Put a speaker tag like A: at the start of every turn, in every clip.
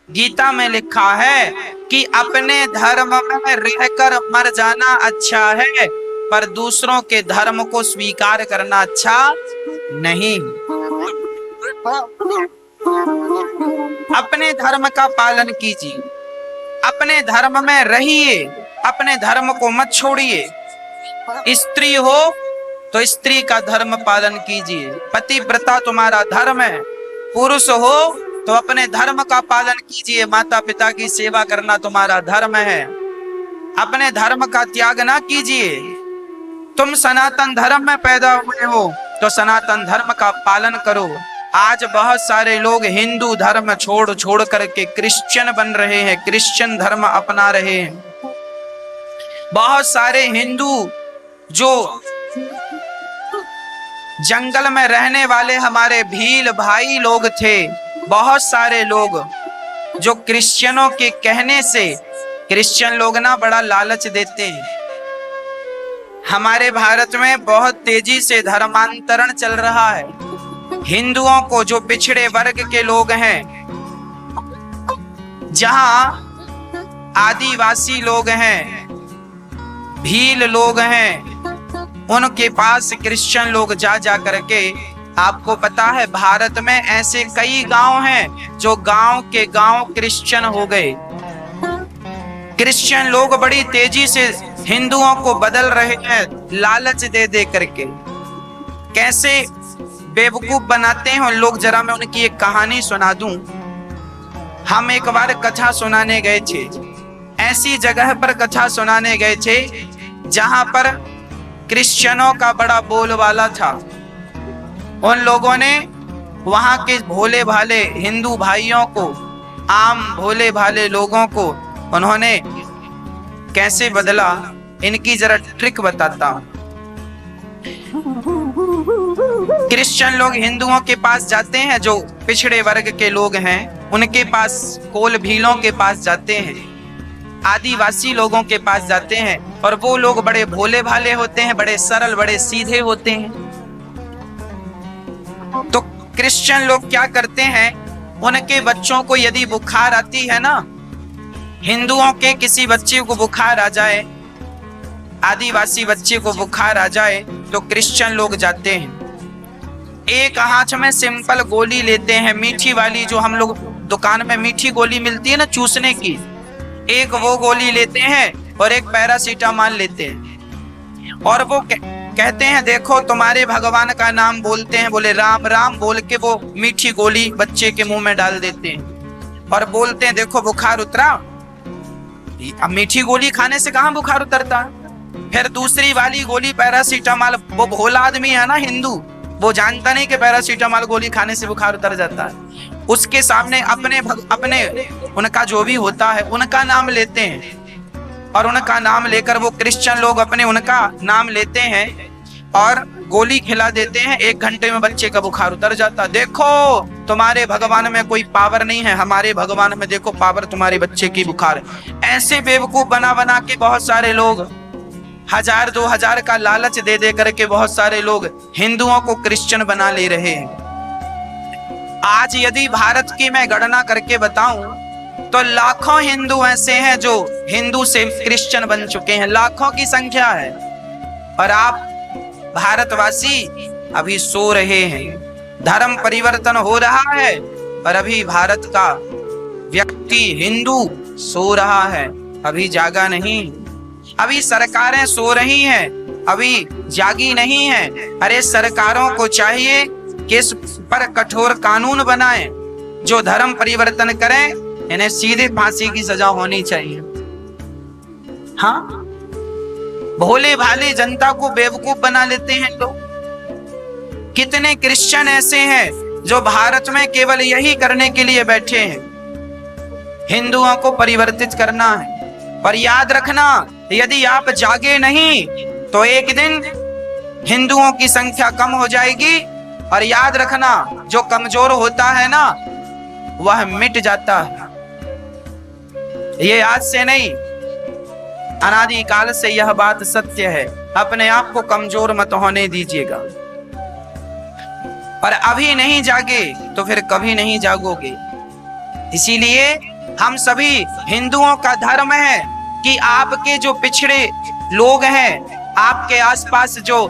A: गीता में लिखा है कि अपने धर्म में रहकर मर जाना अच्छा है, पर दूसरों के धर्म को स्वीकार करना अच्छा नहीं। अपने धर्म का पालन कीजिए, अपने धर्म में रहिए, अपने धर्म को मत छोड़िए। स्त्री हो तो स्त्री का धर्म पालन कीजिए, पतिव्रता तुम्हारा धर्म है। पुरुष हो तो अपने धर्म का पालन कीजिए, माता पिता की सेवा करना तुम्हारा धर्म है। अपने धर्म का त्याग ना कीजिए। तुम सनातन धर्म में पैदा हुए हो तो सनातन धर्म का पालन करो। आज बहुत सारे लोग हिंदू धर्म छोड़ छोड़ करके क्रिश्चियन बन रहे हैं, क्रिश्चियन धर्म अपना रहे हैं। बहुत सारे हिंदू जो जंगल में रहने वाले हमारे भील भाई लोग थे, बहुत सारे लोग जो क्रिश्चियनों के कहने से, क्रिश्चियन लोग ना बड़ा लालच देते हैं। हमारे भारत में बहुत तेजी से धर्मांतरण चल रहा है। हिंदुओं को, जो पिछड़े वर्ग के लोग हैं, जहां आदिवासी लोग हैं, भील लोग हैं, उनके पास क्रिश्चियन लोग जा जा करके, आपको पता है भारत में ऐसे कई गांव हैं जो गांव के गांव क्रिश्चियन हो गए। क्रिश्चियन लोग बड़ी तेजी से हिंदुओं को बदल रहे हैं, लालच दे दे करके। कैसे बेवकूफ बनाते हैं उन लोग, जरा मैं उनकी एक कहानी सुना दूं। हम एक बार कथा सुनाने गए थे, ऐसी जगह पर कथा सुनाने गए थे जहां पर क्रिश्चियनों का बड़ा बोलबाला था। उन लोगों ने वहां के भोले भाले हिंदू भाइयों को, आम भोले भाले लोगों को उन्होंने कैसे बदला, इनकी जरा ट्रिक बताता हूं। क्रिश्चियन लोग हिंदुओं के पास जाते हैं, जो पिछड़े वर्ग के लोग हैं उनके पास, कोल भीलों के पास जाते हैं, आदिवासी लोगों के पास जाते हैं, और वो लोग बड़े भोले भाले होते हैं, बड़े सरल, बड़े सीधे होते हैं। तो क्रिश्चियन लोग क्या करते हैं, उनके बच्चों को यदि बुखार आती है ना, हिंदुओं के किसी बच्चे को बुखार आ जाए, आदिवासी बच्चे को बुखार आ जाए, तो क्रिश्चियन लोग जाते हैं, एक हाथ में सिंपल गोली लेते हैं, मीठी वाली, जो हम लोग दुकान में मीठी गोली मिलती है ना चूसने की, एक वो गोली लेते हैं और एक पैरासीटामॉल लेते हैं, और वो कहते हैं देखो तुम्हारे भगवान का नाम बोलते हैं, बोले राम राम बोल के वो मीठी गोली बच्चे के मुंह में डाल देते हैं और बोलते हैं देखो बुखार उतरा। अब मीठी गोली खाने से कहाँ बुखार उतरता। फिर दूसरी वाली गोली पैरासीटामॉल, वो भोला आदमी है ना हिंदू, वो जानता नहीं कि पैरासीटामॉल गोली खाने से बुखार उतर जाता है। उसके सामने अपने उनका जो भी होता है उनका नाम लेते हैं, और उनका नाम लेकर वो क्रिश्चियन लोग अपने उनका नाम लेते हैं और गोली खिला देते हैं, 1 घंटे में बच्चे का बुखार उतर जाता। देखो तुम्हारे भगवान में कोई पावर नहीं है, हमारे भगवान में देखो पावर, तुम्हारे बच्चे की बुखार। ऐसे बेवकूफ बना बना के बहुत सारे लोग 1000-2000 का लालच दे दे करके बहुत सारे लोग हिंदुओं को क्रिश्चियन बना ले रहे हैं। आज यदि भारत की मैं गणना करके बताऊं तो लाखों हिंदू ऐसे हैं जो हिंदू से क्रिश्चियन बन चुके हैं, लाखों की संख्या है। और आप भारतवासी अभी सो रहे हैं। धर्म परिवर्तन हो रहा है और अभी भारत का व्यक्ति हिंदू सो रहा है, अभी जागा नहीं। अभी सरकारें सो रही हैं, अभी जागी नहीं है। अरे सरकारों को चाहिए कि इस पर कठोर कानून बनाएं, जो धर्म परिवर्तन करें इन्हें सीधे फांसी की सजा होनी चाहिए। हाँ, भोले भाले जनता को बेवकूफ बना लेते हैं लोग। कितने क्रिश्चियन ऐसे हैं जो भारत में केवल यही करने के लिए बैठे हैं, हिंदुओं को परिवर्तित करना है। और याद रखना, यदि आप जागे नहीं तो एक दिन हिंदुओं की संख्या कम हो जाएगी। और याद रखना, जो कमजोर होता है ना वह मिट जाता है। ये आज से नहीं, अनादिकाल से यह बात सत्य है। अपने आप को कमजोर मत होने दीजिएगा। और अभी नहीं जागे तो फिर कभी नहीं जागोगे। इसीलिए हम सभी हिंदुओं का धर्म है कि आपके जो पिछड़े लोग हैं, आपके आसपास जो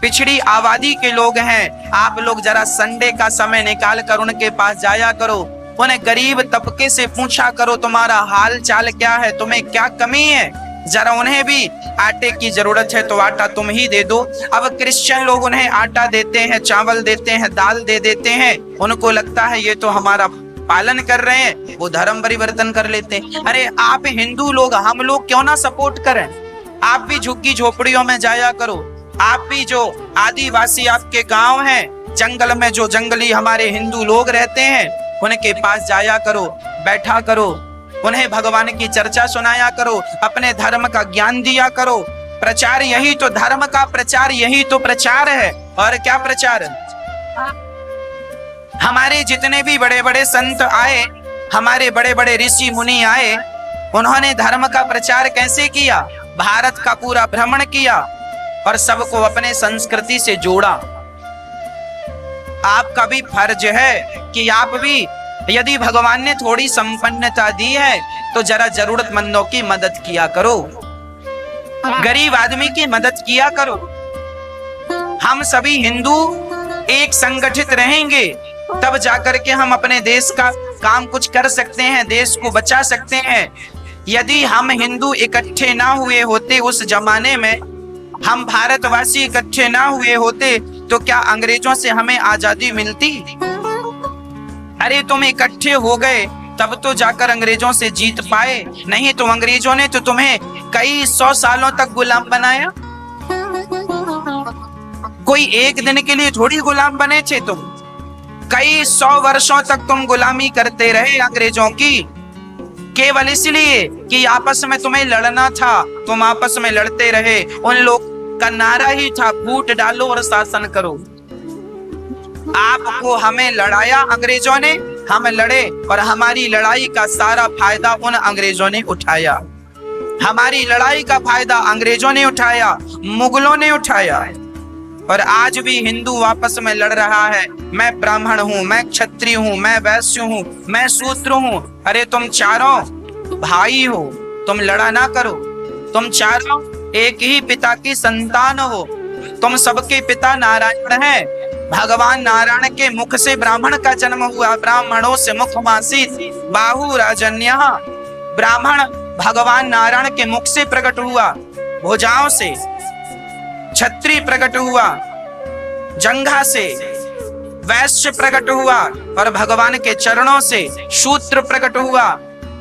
A: पिछड़ी आबादी के लोग हैं, आप लोग जरा संडे का समय निकाल कर उनके पास जाया करो, उन्हें गरीब तबके से पूछा करो तुम्हारा हाल चाल क्या है, तुम्हें क्या कमी है, जरा उन्हें भी आटे की जरूरत है तो आटा तुम ही दे दो। अब क्रिश्चियन लोग उन्हें आटा देते हैं, चावल देते हैं, दाल दे देते हैं, उनको लगता है ये तो हमारा पालन कर रहे हैं, वो धर्म परिवर्तन कर लेते हैं। अरे आप हिंदू लोग, हम लोग क्यों ना सपोर्ट करें? आप भी झुग्गी झोपड़ियों में जाया करो, आप भी जो आदिवासी आपके गांव हैं, जंगल में जो जंगली हमारे हिंदू लोग रहते हैं, उनके पास जाया करो, बैठा करो, उन्हें भगवान की चर्चा सुनाया करो, अपने धर्म का ज्ञान दिया करो। प्रचार यही तो, धर्म का प्रचार यही तो प्रचार है। और क्या प्रचार है? हमारे जितने भी बड़े बड़े संत आए, हमारे बड़े बड़े ऋषि मुनि आए, उन्होंने धर्म का प्रचार कैसे किया? भारत का पूरा भ्रमण किया और सबको अपने संस्कृति से जोड़ा। आपका भी फर्ज है कि आप भी, यदि भगवान ने थोड़ी संपन्नता दी है तो जरा जरूरतमंदों की मदद किया करो, गरीब आदमी की मदद किया करो। हम सभी हिंदू एक संगठित रहेंगे तब जाकर के हम अपने देश का काम कुछ कर सकते हैं, देश को बचा सकते हैं। यदि हम हिंदू इकट्ठे ना हुए होते, उस जमाने में हम भारतवासी इकट्ठे ना हुए होते तो क्या अंग्रेजों से हमें आजादी मिलती? अरे तुम इकट्ठे हो गए तब तो जाकर अंग्रेजों से जीत पाए, नहीं तो अंग्रेजों ने तो तुम्हें कई 100 सालों तक गुलाम बनाया। कोई एक दिन के लिए थोड़ी गुलाम बने थे तुम, कई 100 वर्षों तक तुम गुलामी करते रहे अंग्रेजों की, केवल इसलिए कि आपस में तुम्हें लड़ना था, तुम आपस में लड़ते रहे। उन लोग का नारा ही था फूट डालो और शासन करो। आपको हमें लड़ाया अंग्रेजों ने, हम लड़े और हमारी लड़ाई का सारा फायदा उन अंग्रेजों ने उठाया। हमारी लड़ाई का फायदा अंग्रेजों ने उठाया, मुगलों ने उठाया। और आज भी हिंदू आपस में लड़ रहा है, मैं ब्राह्मण हूँ, मैं क्षत्रिय हूँ, मैं वैश्य हूँ, मैं शूद्र हूँ। अरे तुम चारों भाई हो, तुम लड़ा ना करो। तुम चारों एक ही पिता की संतान हो, तुम सबके पिता नारायण हैं। भगवान नारायण के मुख से ब्राह्मण का जन्म हुआ, ब्राह्मणों से मुखमासीत बाहु राजन्यः। ब्राह्मण भगवान नारायण के मुख से प्रकट हुआ, भुजाओं से। क्षत्रिय प्रकट हुआ जंघा से, वैश्य प्रकट हुआ और भगवान के चरणों से शूद्र प्रकट हुआ।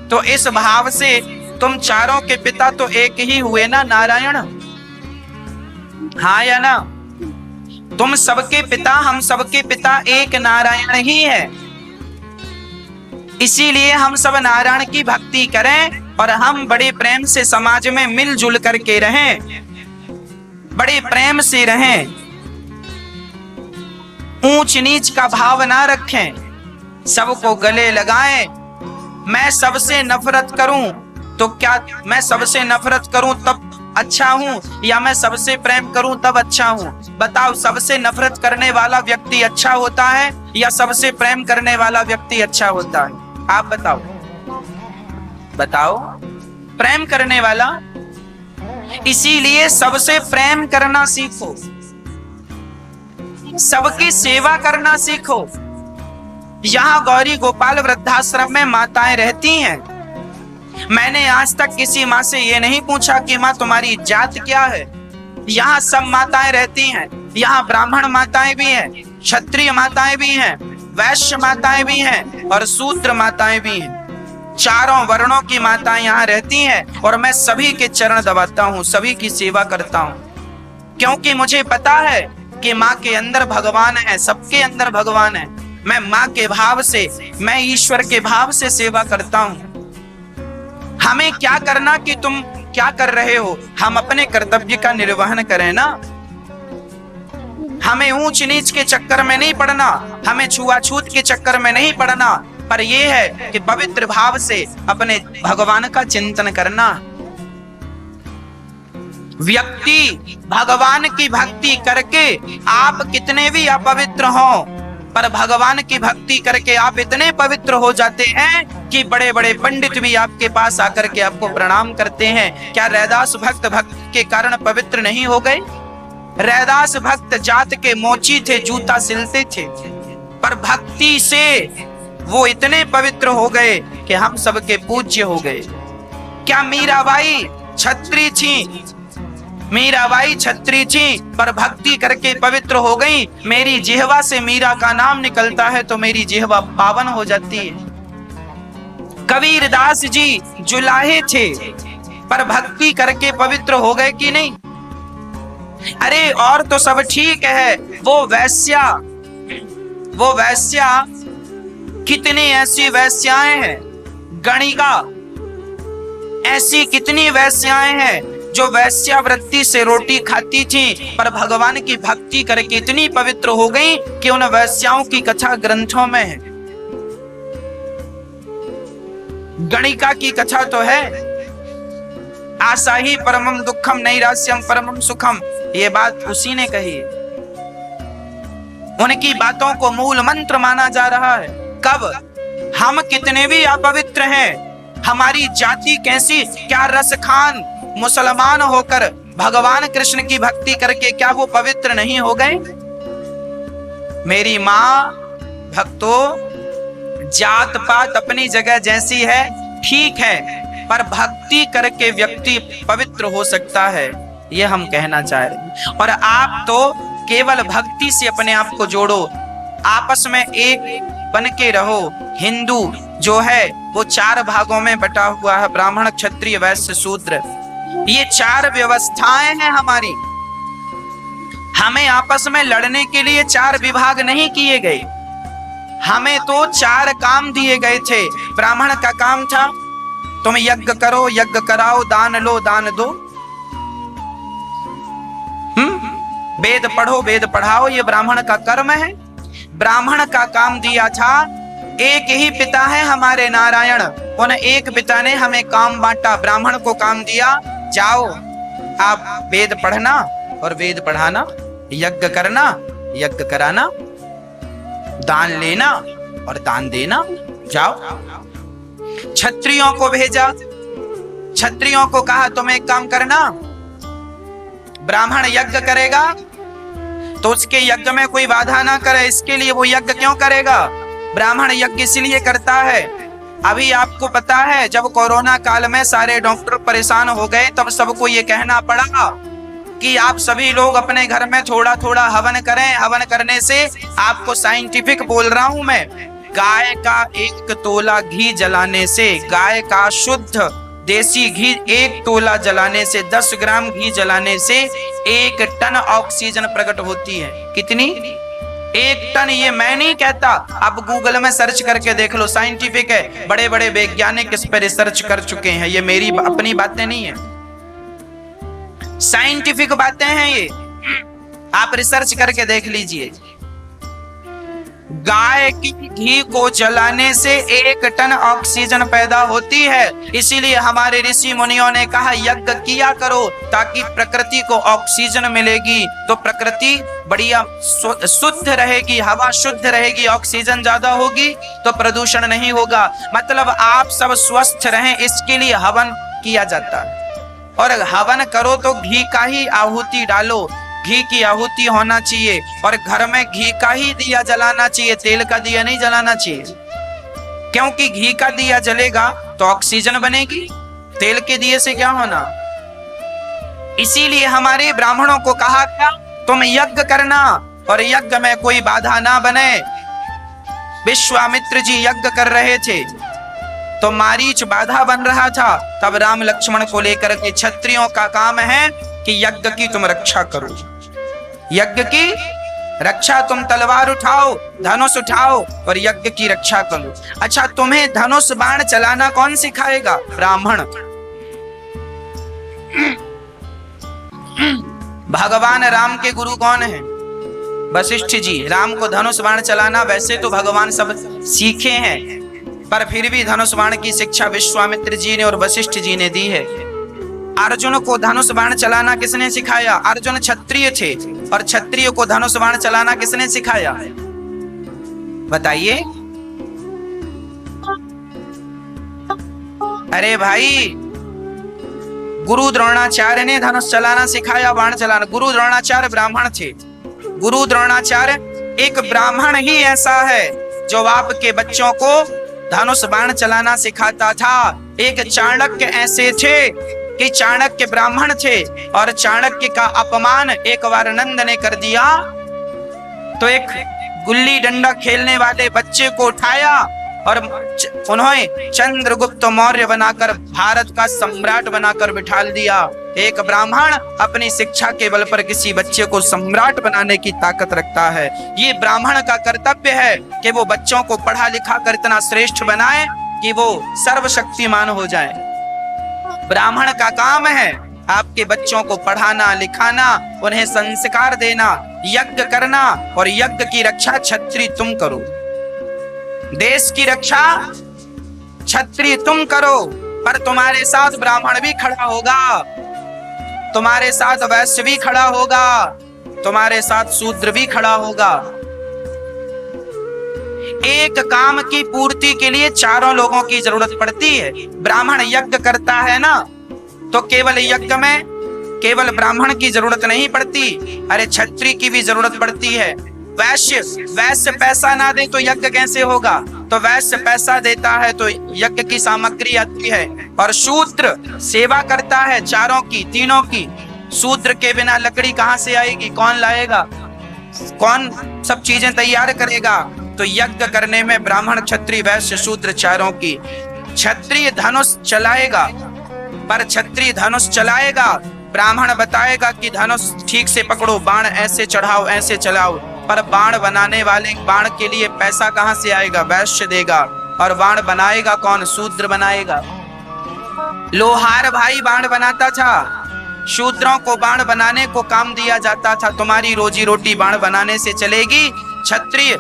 A: तो इस भाव से तुम चारों के पिता तो एक ही हुए ना, नारायण। हाँ या ना? तुम सबके पिता, हम सबके पिता एक नारायण ही है। इसीलिए हम सब नारायण की भक्ति करें और हम बड़े प्रेम से समाज में मिलजुल करके रहें, बड़े प्रेम से रहें, ऊंच नीच का भाव ना रखें, सबको गले लगाएं। मैं सबसे नफरत करूं तो क्या मैं सबसे नफरत करूं तब अच्छा हूं, या मैं सबसे प्रेम करूं तब अच्छा हूं? बताओ, सबसे नफरत करने वाला व्यक्ति अच्छा होता है या सबसे प्रेम करने वाला व्यक्ति अच्छा होता है? आप बताओ, बताओ। प्रेम करने वाला। इसीलिए सबसे प्रेम करना सीखो, सबकी सेवा करना सीखो। यहाँ गौरी गोपाल वृद्धाश्रम में माताएं रहती हैं। मैंने आज तक किसी माँ से ये नहीं पूछा कि माँ तुम्हारी जात क्या है। यहाँ सब माताएं रहती हैं। यहाँ ब्राह्मण माताएं भी हैं, क्षत्रिय माताएं भी हैं, वैश्य माताएं भी हैं और शूद्र माताएं भी हैं। चारों वर्णों की माताएं यहाँ रहती हैं और मैं सभी के चरण दबाता हूँ, सभी की सेवा करता हूँ, क्योंकि मुझे पता है कि माँ के अंदर भगवान है, सबके अंदर भगवान है। मैं माँ के भाव से, मैं ईश्वर के भाव से सेवा करता हूँ। हमें क्या करना कि तुम क्या कर रहे हो, हम अपने कर्तव्य का निर्वहन करें ना। हमें ऊंच नीच के चक्कर में नहीं पड़ना, हमें छुआछूत के चक्कर में नहीं पड़ना, पर यह है कि पवित्र भाव से अपने भगवान का चिंतन करना। व्यक्ति भगवान की भक्ति करके आप कितने भी अपवित्र हो, पर भगवान की भक्ति करके आप इतने पवित्र हो जाते हैं कि बड़े बड़े पंडित भी आपके पास आकर के आपको प्रणाम करते हैं। क्या रैदास भक्त भक्ति के कारण पवित्र नहीं हो गए? रैदास भक्त जात के मोची थे, जूता सिलते थे, पर भक्ति से वो इतने पवित्र हो गए कि हम सबके पूज्य हो गए। क्या मीराबाई छत्री थी? मीराबाई छत्री थी, पर भक्ति करके पवित्र हो गई। मेरी जिह्वा से मीरा का नाम निकलता है तो मेरी जिह्वा पावन हो जाती है। कबीरदास जी जुलाहे थे, पर भक्ति करके पवित्र हो गए कि नहीं? अरे और तो सब ठीक है, वो वैश्या कितनी ऐसी वैश्याएं हैं, गणिका ऐसी कितनी वैश्याएं हैं जो वैश्यावृत्ति से रोटी खाती थी, पर भगवान की भक्ति करके इतनी पवित्र हो गई कि उन वैश्याओं की कथा ग्रंथों में है। गणिका की कथा तो है, आशा ही परमम दुखम नैराश्यम परमम सुखम, ये बात उसी ने कही। उनकी बातों को मूल मंत्र माना जा रहा है। कब हम कितने भी अपवित्र हैं, हमारी जाति कैसी, क्या रसखान मुसलमान होकर भगवान कृष्ण की भक्ति करके क्या वो पवित्र नहीं हो गए? मेरी माँ भक्तों, जात पात अपनी जगह जैसी है, ठीक है, पर भक्ति करके व्यक्ति पवित्र हो सकता है, ये हम कहना चाह रहे हैं। और आप तो केवल भक्ति से अपने आप को जोड़ो, आपस में एक बन के रहो। हिंदू जो है वो 4 भागों में बटा हुआ है, ब्राह्मण क्षत्रिय वैश्य शूद्र, ये 4 व्यवस्थाएं हैं हमारी। हमें आपस में लड़ने के लिए 4 विभाग नहीं किए गए, हमें तो 4 काम दिए गए थे। ब्राह्मण का काम था तुम यज्ञ करो, यज्ञ कराओ, दान लो, दान दो, वेद पढ़ो, वेद पढ़ाओ, ये ब्राह्मण का कर्म है। ब्राह्मण का काम दिया था, एक ही पिता है हमारे नारायण, उन एक पिता ने हमें काम बांटा। ब्राह्मण को काम दिया, जाओ आप वेद पढ़ना और वेद पढ़ाना, यज्ञ करना, यज्ञ कराना, दान लेना और दान देना, जाओ। क्षत्रियों को भेजा, क्षत्रियों को कहा तुम एक काम करना, ब्राह्मण यज्ञ करेगा तो उसके यज्ञ में कोई बाधा ना करे, इसके लिए वो यज्ञ क्यों करेगा? ब्राह्मण यज्ञ इसलिए करता है। अभी आपको पता है जब कोरोना काल में सारे डॉक्टर परेशान हो गए, तब सबको ये कहना पड़ा कि आप सभी लोग अपने घर में थोड़ा थोड़ा हवन करें। हवन करने से, आपको साइंटिफिक बोल रहा हूं मैं, गाय का 1 तोला घी जलाने से, गाय का शुद्ध देसी घी 1 तोला जलाने से, 10 ग्राम घी जलाने से 1 टन ऑक्सीजन प्रकट होती है। कितनी? 1 टन। ये मैं नहीं कहता, आप गूगल में सर्च करके देख लो, साइंटिफिक है, बड़े बड़े वैज्ञानिक इस पर रिसर्च कर चुके हैं, ये मेरी अपनी बातें नहीं है, साइंटिफिक बातें हैं ये, आप रिसर्च करके देख लीजिए। गाय की घी को जलाने से 1 टन ऑक्सीजन पैदा होती है। इसीलिए हमारे ऋषि मुनियों ने कहा यज्ञ किया करो, ताकि प्रकृति को ऑक्सीजन मिलेगी, तो प्रकृति बढ़िया शुद्ध रहेगी, हवा शुद्ध रहेगी, ऑक्सीजन ज्यादा होगी तो प्रदूषण नहीं होगा। मतलब आप सब स्वस्थ रहें, इसके लिए हवन किया जाता है। और हवन करो तो घी का ही आहुति डालो, घी की आहुति होना चाहिए, और घर में घी का ही दिया जलाना चाहिए, तेल का दिया नहीं जलाना चाहिए, क्योंकि घी का दिया जलेगा तो ऑक्सीजन बनेगी, तेल के दिए से क्या होना। इसीलिए हमारे ब्राह्मणों को कहा था तुम यज्ञ करना और यज्ञ में कोई बाधा ना बने। विश्वामित्र जी यज्ञ कर रहे थे तो मारीच बाधा बन रहा था, तब राम लक्ष्मण को लेकर के क्षत्रियों का काम है कि यज्ञ की तुम रक्षा करो, यज्ञ की रक्षा, तुम तलवार उठाओ, धनुष उठाओ और यज्ञ की रक्षा करो। अच्छा, तुम्हें धनुष बाण चलाना कौन सिखाएगा? ब्राह्मण। भगवान राम के गुरु कौन है? वशिष्ठ जी। राम को धनुष बाण चलाना, वैसे तो भगवान सब सीखे हैं, पर फिर भी धनुष बाण की शिक्षा विश्वामित्र जी ने और वशिष्ठ जी ने दी है। अर्जुन को धनुष बाण चलाना किसने सिखाया? अर्जुन क्षत्रिय थे, और क्षत्रिय को धनुष बाण चलाना किसने सिखाया? बताइए। अरे भाई, गुरु द्रोणाचार्य ने धनुष चलाना सिखाया, बाण चलाना। गुरु द्रोणाचार्य ब्राह्मण थे। गुरु द्रोणाचार्य एक ब्राह्मण ही ऐसा है जो आपके बच्चों को धनुष बाण चलाना सिखाता था। एक चाणक्य ऐसे थे कि चाणक्य ब्राह्मण थे और चाणक्य का अपमान एक बार नंद ने कर दिया तो एक गुल्ली डंडा खेलने वाले बच्चे को उठाया और उन्होंने चंद्रगुप्त मौर्य बनाकर भारत का सम्राट बनाकर बिठाल दिया। एक ब्राह्मण अपनी शिक्षा के बल पर किसी बच्चे को सम्राट बनाने की ताकत रखता है। ये ब्राह्मण का कर्तव्य है कि वो बच्चों को पढ़ा लिखा कर इतना श्रेष्ठ बनाए कि वो सर्वशक्तिमान हो जाए। ब्राह्मण का काम है आपके बच्चों को पढ़ाना लिखाना, उन्हें संस्कार देना, यज्ञ करना, और यज्ञ की रक्षा क्षत्रिय तुम करो। देश की रक्षा क्षत्रिय तुम करो, पर तुम्हारे साथ ब्राह्मण भी खड़ा होगा, तुम्हारे साथ वैश्य भी खड़ा होगा, तुम्हारे साथ शूद्र भी खड़ा होगा। एक काम की पूर्ति के लिए चारों लोगों की जरूरत पड़ती है। ब्राह्मण यज्ञ करता है ना, तो केवल यज्ञ में केवल ब्राह्मण की जरूरत नहीं पड़ती, अरे क्षत्रिय की भी जरूरत पड़ती है। वैश्य पैसा ना दे तो यज्ञ कैसे होगा? तो वैश्य पैसा देता है तो यज्ञ की सामग्री आती है। और शूद्र सेवा करता है चारों की, तीनों की। शूद्र के बिना लकड़ी कहां से आएगी? कौन लाएगा? कौन सब चीजें तैयार करेगा? तो यज्ञ करने में ब्राह्मण क्षत्रिय वैश्य शूद्र चारों की। क्षत्रिय धनुष चलाएगा, पर क्षत्रिय धनुष चलाएगा, ब्राह्मण बताएगा कि धनुष ठीक से पकड़ो, बाण ऐसे चढ़ाओ, ऐसे चलाओ। पर बाण बनाने वाले बाण के लिए पैसा कहां से आएगा? वैश्य देगा। और बाण बनाएगा कौन? शूद्र बनाएगा। लोहार भाई बाण बनाता था, शूद्रों को बाण बनाने को काम दिया जाता था। तुम्हारी रोजी रोटी बाण बनाने से चलेगी। क्षत्रिय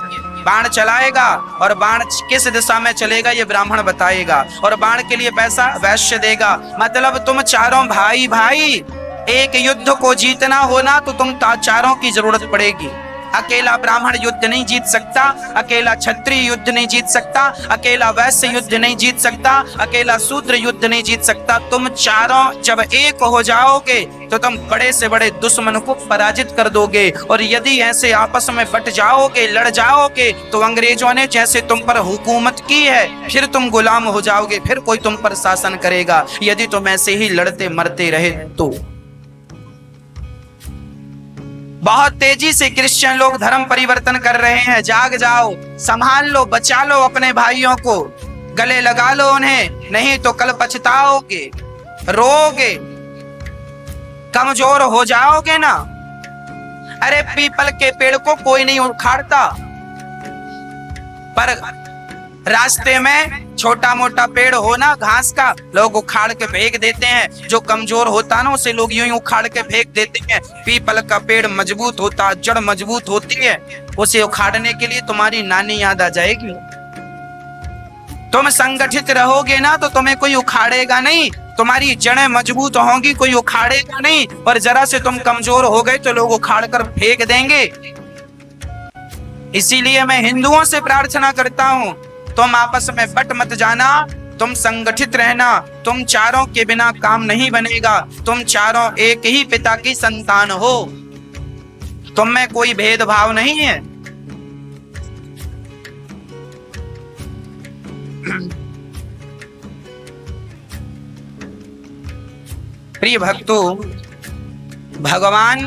A: बाण चलाएगा और बाण किस दिशा में चलेगा ये ब्राह्मण बताएगा, और बाण के लिए पैसा वैश्य देगा। मतलब तुम चारों भाई भाई, एक युद्ध को जीतना हो ना तो तुम चारों की जरूरत पड़ेगी। अकेला ब्राह्मण युद्ध नहीं जीत सकता, अकेला क्षत्रिय युद्ध नहीं जीत सकता, अकेला वैश्य युद्ध नहीं जीत सकता, अकेला शूद्र युद्ध नहीं जीत सकता। तुम चारों जब एक हो जाओगे तो तुम बड़े से बड़े दुश्मन को पराजित कर दोगे। और यदि ऐसे आपस में बट जाओगे, लड़ जाओगे, तो अंग्रेजों ने जैसे तुम पर हुकूमत की है, फिर तुम गुलाम हो जाओगे, फिर कोई तुम पर शासन करेगा। यदि तुम ऐसे ही लड़ते मरते रहे तो। बहुत तेजी से क्रिश्चियन लोग धर्म परिवर्तन कर रहे हैं। जाग जाओ, संभाल लो, बचा लो अपने भाइयों को, गले लगा लो उन्हें, नहीं तो कल पछताओगे, रोगे, कमजोर हो जाओगे ना। अरे पीपल के पेड़ को कोई नहीं उखाड़ता, पर रास्ते में छोटा मोटा पेड़ हो ना घास का, लोग उखाड़ के फेंक देते हैं। जो कमजोर होता ना उसे लोग यूं ही उखाड़ के फेंक देते हैं। पीपल का पेड़ मजबूत होता, जड़ मजबूत होती है, उसे उखाड़ने के लिए तुम्हारी नानी याद आ जाएगी। तुम संगठित रहोगे ना तो तुम्हें कोई उखाड़ेगा नहीं, तुम्हारी जड़ें मजबूत होंगी, कोई उखाड़ेगा नहीं। और जरा से तुम कमजोर हो गए तो लोग उखाड़ कर फेंक देंगे। इसीलिए मैं हिंदुओं से प्रार्थना करता हूं, तुम आपस में बट मत जाना, तुम संगठित रहना। तुम चारों के बिना काम नहीं बनेगा। तुम चारों एक ही पिता की संतान हो, तुम में कोई भेदभाव नहीं है। प्रिय भक्तों, भगवान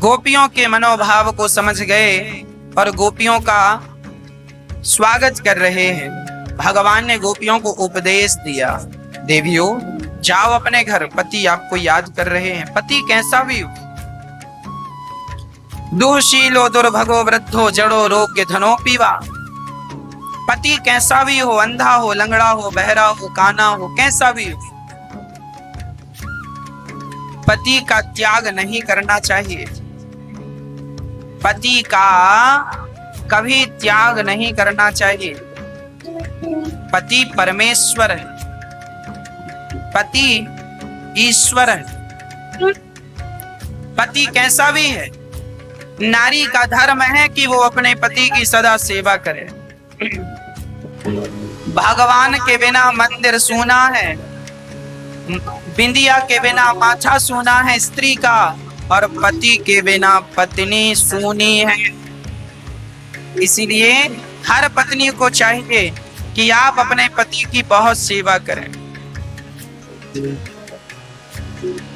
A: गोपियों के मनोभाव को समझ गए और गोपियों का स्वागत कर रहे हैं। भगवान ने गोपियों को उपदेश दिया, देवियों जाओ अपने घर, पति आपको याद कर रहे हैं। पति कैसा भी हो, दुशीलो दुर्भगो वृद्धो जड़ो रोग्य धनो पीवा। पति कैसा भी हो, अंधा हो, लंगड़ा हो, बहरा हो, काना हो, कैसा भी हो, पति का त्याग नहीं करना चाहिए। पति का कभी त्याग नहीं करना चाहिए। पति परमेश्वर है, पति ईश्वर है। पति कैसा भी है, नारी का धर्म है कि वो अपने पति की सदा सेवा करे। भगवान के बिना मंदिर सूना है, बिंदिया के बिना माथा सूना है स्त्री का, और पति के बिना पत्नी सूनी है। इसीलिए हर पत्नी को चाहिए कि आप अपने पति की बहुत सेवा करें।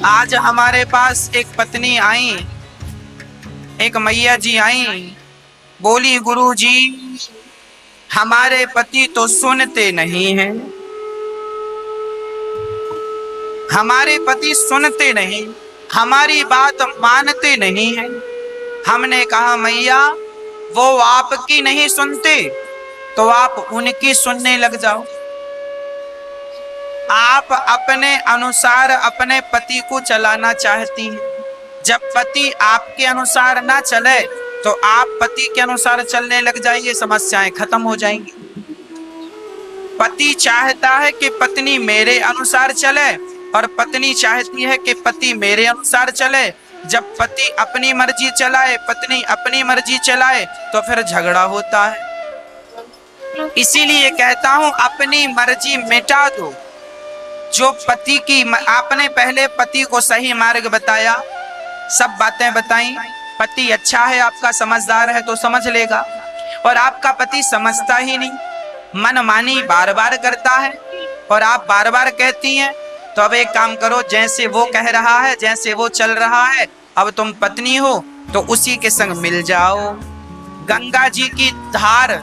A: आज हमारे पास एक पत्नी आई, एक मैया जी आई, बोली गुरु जी हमारे पति तो सुनते नहीं हैं, हमारे पति सुनते नहीं, हमारी बात मानते नहीं हैं। हमने कहा मैया वो आपकी नहीं सुनते तो आप उनकी सुनने लग जाओ। आप अपने अनुसार अपने पति को चलाना चाहती हैं, जब पति आपके अनुसार ना चले तो आप पति के अनुसार चलने लग जाइए, समस्याएं खत्म हो जाएंगी। पति चाहता है कि पत्नी मेरे अनुसार चले और पत्नी चाहती है कि पति मेरे अनुसार चले। जब पति अपनी मर्जी चलाए, पत्नी अपनी मर्जी चलाए तो फिर झगड़ा होता है। इसीलिए कहता हूं अपनी मर्जी मिटा दो। जो पति की, आपने पहले पति को सही मार्ग बताया, सब बातें बताई, पति अच्छा है आपका, समझदार है तो समझ लेगा, और आपका पति समझता ही नहीं, मनमानी बार बार करता है और आप बार बार कहती हैं। तो अब एक काम करो, जैसे वो कह रहा है, जैसे वो चल रहा है, अब तुम पत्नी हो तो उसी के संग मिल जाओ। गंगा जी की धार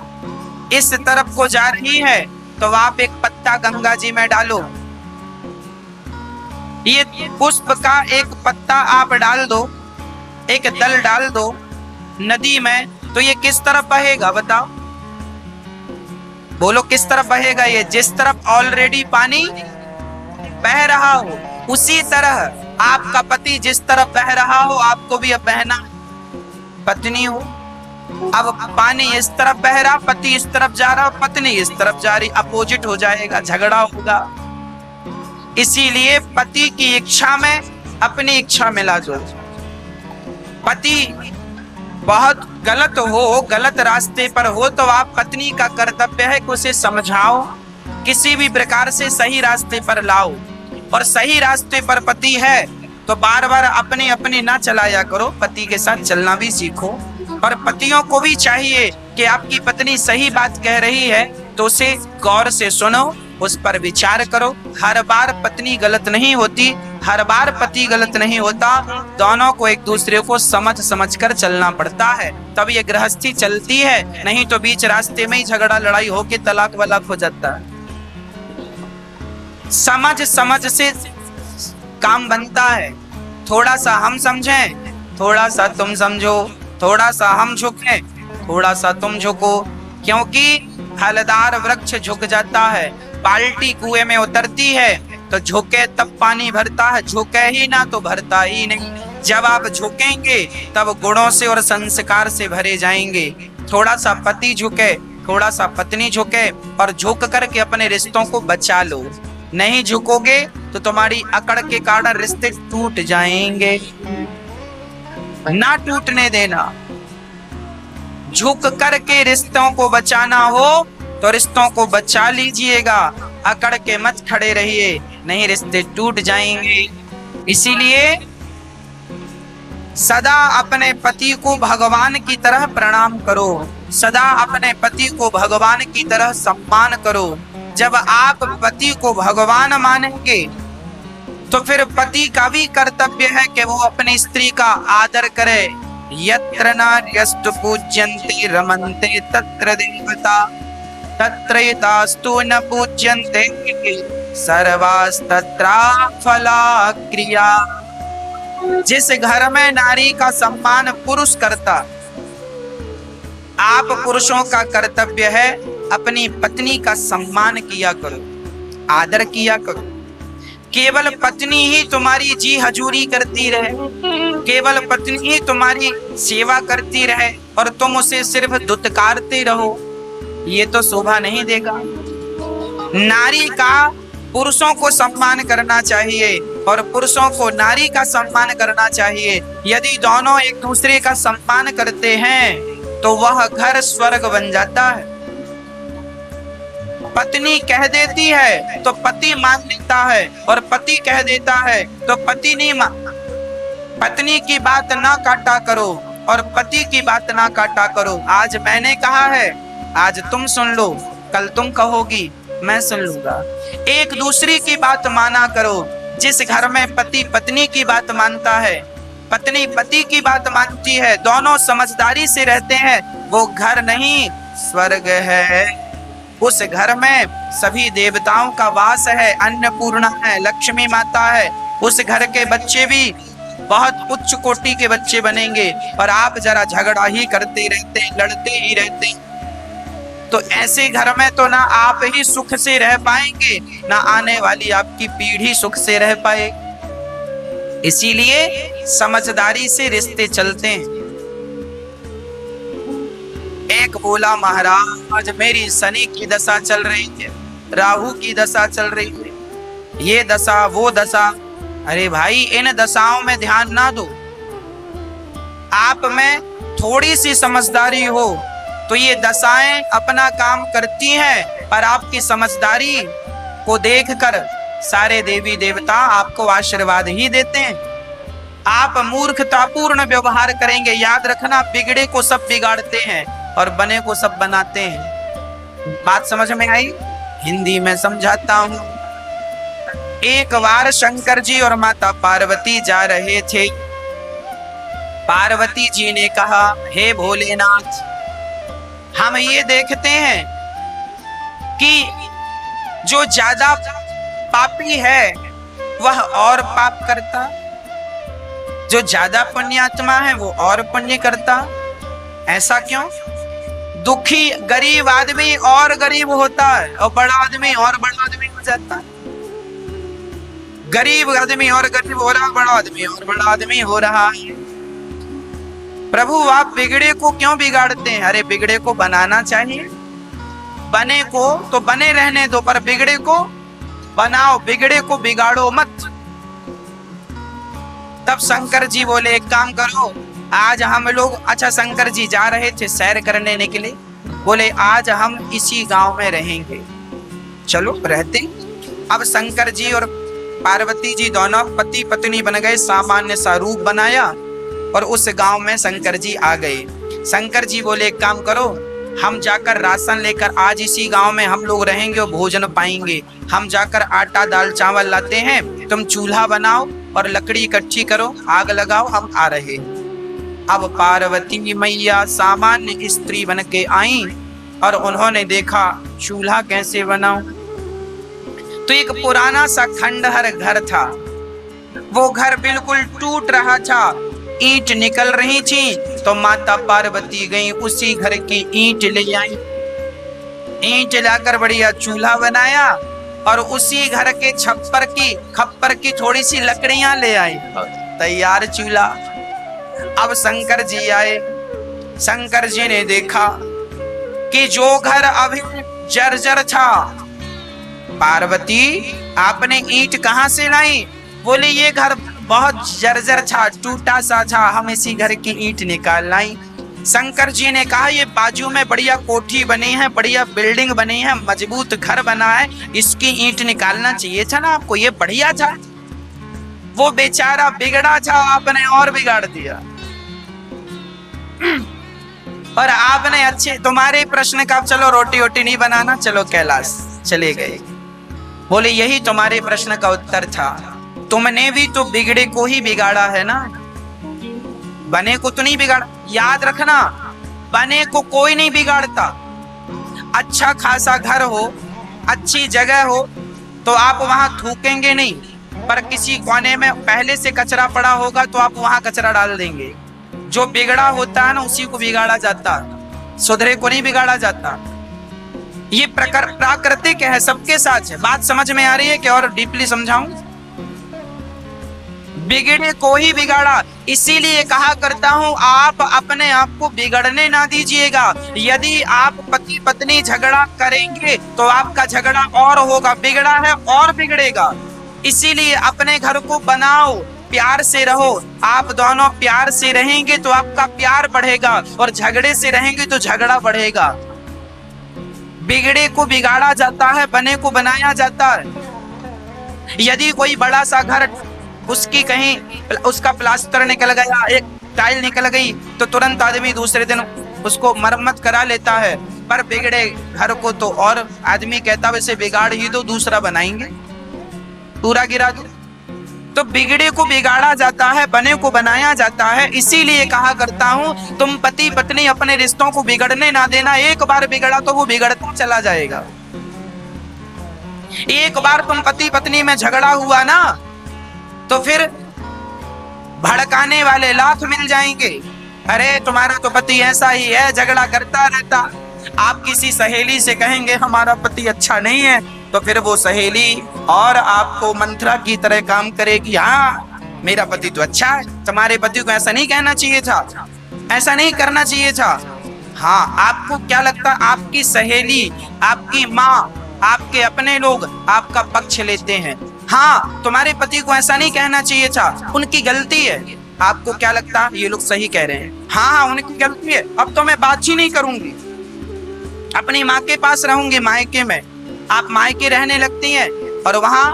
A: इस तरफ को जा रही है तो आप एक पत्ता गंगा जी में डालो, ये पुष्प का एक पत्ता आप डाल दो, एक दल डाल दो नदी में, तो ये किस तरफ बहेगा बताओ? बोलो किस तरफ बहेगा? ये जिस तरफ ऑलरेडी पानी बह रहा हो उसी तरह आपका पति जिस तरफ बह रहा हो आपको भी अब बहना। पत्नी हो, अब पानी इस तरफ बह रहा, पति इस तरफ जा रहा, पत्नी इस तरफ जा रही, अपोजिट हो जाएगा, झगड़ा होगा। इसीलिए पति की इच्छा में अपनी इच्छा मिला दो। पति बहुत गलत हो, गलत रास्ते पर हो तो आप पत्नी का कर्तव्य है कि उसे समझाओ, किसी भी प्रकार से सही रास्ते पर लाओ। और सही रास्ते पर पति है तो बार बार अपनी अपनी ना चलाया करो, पति के साथ चलना भी सीखो। और पतियों को भी चाहिए कि आपकी पत्नी सही बात कह रही है तो उसे गौर से सुनो, उस पर विचार करो। हर बार पत्नी गलत नहीं होती, हर बार पति गलत नहीं होता, दोनों को एक दूसरे को समझ समझ कर चलना पड़ता है, तब ये गृहस्थी चलती है। नहीं तो बीच रास्ते में ही झगड़ा लड़ाई होके तलाक वलाक हो जाता है। समझ समझ से काम बनता है। थोड़ा सा हम समझें, थोड़ा सा तुम समझो, थोड़ा सा हम झुकें, थोड़ा सा तुम झुको, क्योंकि फलदार वृक्ष झुक जाता है। बाल्टी कुएं में उतरती है तो झुके तब पानी भरता है, झुके ही ना तो भरता ही नहीं। जब आप झुकेंगे तब गुणों से और संस्कार से भरे जाएंगे। थोड़ा सा पति झुके, थोड़ा सा पत्नी झुके, और झुक करके अपने रिश्तों को बचा लो। नहीं झुकोगे तो तुम्हारी अकड़ के कारण रिश्ते टूट जाएंगे, ना टूटने देना। झुक करके रिश्तों को बचाना हो तो रिश्तों को बचा लीजिएगा, अकड़ के मत खड़े रहिए, नहीं रिश्ते टूट जाएंगे। इसीलिए सदा अपने पति को भगवान की तरह प्रणाम करो, सदा अपने पति को भगवान की तरह सम्मान करो। जब आप पति को भगवान मानेंगे तो फिर पति का भी कर्तव्य है कि वो अपनी स्त्री का आदर करे। यत्र नार्यस्तु पूज्यन्ते रमन्ते तत्र देवता तत्रैतास्तु न पूज्यन्ते सर्वास्तत्रा फला क्रिया। जिस घर में नारी का सम्मान पुरुष करता, आप पुरुषों का कर्तव्य है अपनी पत्नी का सम्मान किया करो, आदर किया करो। केवल पत्नी ही तुम्हारी जी हजूरी करती रहे, केवल पत्नी ही तुम्हारी सेवा करती रहे और तुम उसे सिर्फ दुत्कारते रहो, ये तो शोभा नहीं देगा। नारी का पुरुषों को सम्मान करना चाहिए और पुरुषों को नारी का सम्मान करना चाहिए। यदि दोनों एक दूसरे का सम्मान करते हैं तो वह घर स्वर्ग बन जाता है। पत्नी कह देती है तो पति मान लेता है और पति कह देता है तो पति नहीं मान। पत्नी की बात ना काटा करो और पति की बात ना काटा करो। आज मैंने कहा है, आज तुम सुन लो, कल तुम कहोगी, मैं सुन लूंगा। एक दूसरे की बात माना करो। जिस घर में पति पत्नी की बात मानता है, पत्नी पति की बात मानती है, दोनों समझदारी से रहते हैं, वो घर नहीं स्वर्ग है। उस घर में सभी देवताओं का वास है, अन्नपूर्णा है, लक्ष्मी माता है। उस घर के बच्चे भी बहुत उच्च कोटि के बच्चे बनेंगे। और आप जरा झगड़ा ही करते रहते हैं, लड़ते ही रहते हैं, तो ऐसे घर में तो ना आप ही सुख से रह पाएंगे, ना आने वाली आपकी पीढ़ी सुख से रह पाए। इसीलिए समझदारी से रिश्ते चलते हैं। एक बोला, महाराज मेरी शनि की दशा चल रही है, राहु की दशा चल रही है, ये दशा वो दशा। अरे भाई, इन दशाओं में ध्यान ना दो। आप में थोड़ी सी समझदारी हो तो ये दशाएं अपना काम करती हैं, पर आपकी समझदारी को देखकर सारे देवी देवता आपको आशीर्वाद ही देते हैं। आप मूर्खतापूर्ण व्यवहार करेंगे, याद रखना, बिगड़े को सब बिगाड़ते हैं और बने को सब बनाते हैं। बात समझ में आई? हिंदी में समझाता हूं। एक बार शंकर जी और माता पार्वती जा रहे थे। पार्वती जी ने कहा, हे भोलेनाथ, हम ये देखते हैं कि जो ज्यादा पापी है वह और पाप करता, जो ज्यादा पुण्यात्मा है वो और पुण्य करता। ऐसा क्यों? दुखी गरीब आदमी और गरीब होता है और बड़ा आदमी और बड़ा आदमी हो जाता है। गरीब आदमी और गरीब हो रहा, बड़ा आदमी और बड़ा आदमी हो रहा है। प्रभु, आप बिगड़े को क्यों बिगाड़ते हैं? अरे बिगड़े को बनाना चाहिए, बने को तो बने रहने दो, पर बिगड़े को बनाओ, बिगड़े को बिगाड़ो मत। तब शंकर जी बोले, एक काम करो, आज हम लोग, अच्छा शंकर जी जा रहे थे सैर करने के लिए, बोले आज हम इसी गांव में रहेंगे, चलो रहते। अब शंकर जी और पार्वती जी दोनों पति पत्नी बन गए, सामान्य सा रूप बनाया और उस गांव में शंकर जी आ गए। शंकर जी बोले, एक काम करो, हम जाकर राशन लेकर, आज इसी गांव में हम लोग रहेंगे और भोजन पाएंगे। हम जाकर आटा दाल चावल लाते हैं, तुम चूल्हा बनाओ और लकड़ी इकट्ठी करो, आग लगाओ, हम आ रहे। अब पार्वती मैया सामान्य स्त्री बन के आई और उन्होंने देखा चूल्हा कैसे बनाओ। तो एक पुराना सा खंडहर घर था, वो घर बिल्कुल टूट रहा था, ईंट निकल रही थी। तो माता पार्वती गई, उसी घर की ईंट ले आई, ईंट लाकर बढ़िया चूल्हा बनाया और उसी घर के खप्पर की थोड़ी सी लकड़ियां ले आई, तैयार चूल्हा। अब शंकर जी आए, शंकर जी ने देखा कि जो घर अभी जर्जर था, पार्वती आपने ईंट कहां से लाई? बोले ये घर बहुत जर्जर था, टूटा सा था, हम इसी घर की ईंट निकाल लाई। शंकर जी ने कहा, ये बाजू में बढ़िया कोठी बनी है, बढ़िया बिल्डिंग बनी है, मजबूत घर बना है, इसकी ईंट निकालना चाहिए था ना आपको, ये बढ़िया था। वो बेचारा बिगड़ा था, आपने और बिगाड़ दिया। और आपने अच्छे, तुम्हारे प्रश्न का, चलो रोटी वोटी नहीं बनाना, चलो कैलाश चले गए। बोले यही तुम्हारे प्रश्न का उत्तर था, तुमने भी तो बिगड़े को ही बिगाड़ा है ना, बने को तो नहीं बिगाड़ा। याद रखना, बने को कोई नहीं बिगाड़ता। अच्छा खासा घर हो, अच्छी जगह हो तो आप वहां थूकेंगे नहीं, पर किसी कोने में पहले से कचरा पड़ा होगा तो आप वहां कचरा डाल देंगे। जो बिगड़ा होता है ना उसी को बिगाड़ा जाता, सुधरे को नहीं बिगाड़ा जाता। ये प्राकृतिक है, सबके साथ है। बात समझ में आ रही है कि और डीपली समझाऊं? बिगड़े को ही बिगाड़ा। इसीलिए कहा करता हूं, आप अपने आप को बिगड़ने ना दीजिएगा। यदि आप पति पत्नी झगड़ा करेंगे तो आपका झगड़ा और होगा, बिगड़ा है और बिगड़ेगा। इसीलिए अपने घर को बनाओ, प्यार से रहो। आप दोनों प्यार से रहेंगे तो आपका प्यार बढ़ेगा, और झगड़े से रहेंगे तो झगड़ा बढ़ेगा। बिगड़े को बिगाड़ा जाता है, बने को बनाया जाता है। यदि कोई बड़ा सा घर, उसकी कहीं उसका प्लास्टर निकल गया, एक टाइल निकल गई, तो तुरंत आदमी दूसरे दिन उसको मरम्मत करा लेता है। पर बिगड़े घर को तो और आदमी कहता वैसे बिगाड़ ही दो, दूसरा बनाएंगे, पूरा गिरा दो। तो बिगड़े को बिगाड़ा जाता है, बने को बनाया जाता है। इसीलिए कहा करता हूं, तुम पति पत्नी अपने रिश्तों को बिगड़ने ना देना। एक बार बिगड़ा तो वो बिगड़ता चला जाएगा। एक बार तुम पति पत्नी में झगड़ा हुआ ना, तो फिर भड़काने वाले लाख मिल जाएंगे। अरे तुम्हारा तो पति ऐसा ही है, झगड़ा करता रहता। आप किसी सहेली से कहेंगे हमारा पति अच्छा नहीं है, तो फिर वो सहेली और आपको मंत्रा की तरह काम करेगी। हाँ, मेरा पति तो अच्छा है, तुम्हारे पति को ऐसा नहीं कहना चाहिए था, ऐसा नहीं करना चाहिए था। हाँ, आपको क्या लगता है, आपकी सहेली, आपकी माँ, आपके अपने लोग आपका पक्ष लेते हैं। हाँ, तुम्हारे पति को ऐसा नहीं कहना चाहिए था, उनकी गलती है। आपको क्या लगता है, ये लोग सही कह रहे हैं, हाँ उनकी गलती है, अब तो मैं बात ही नहीं करूंगी, अपनी माँ के पास रहूंगी। मायके में आप मायके रहने लगती हैं और वहां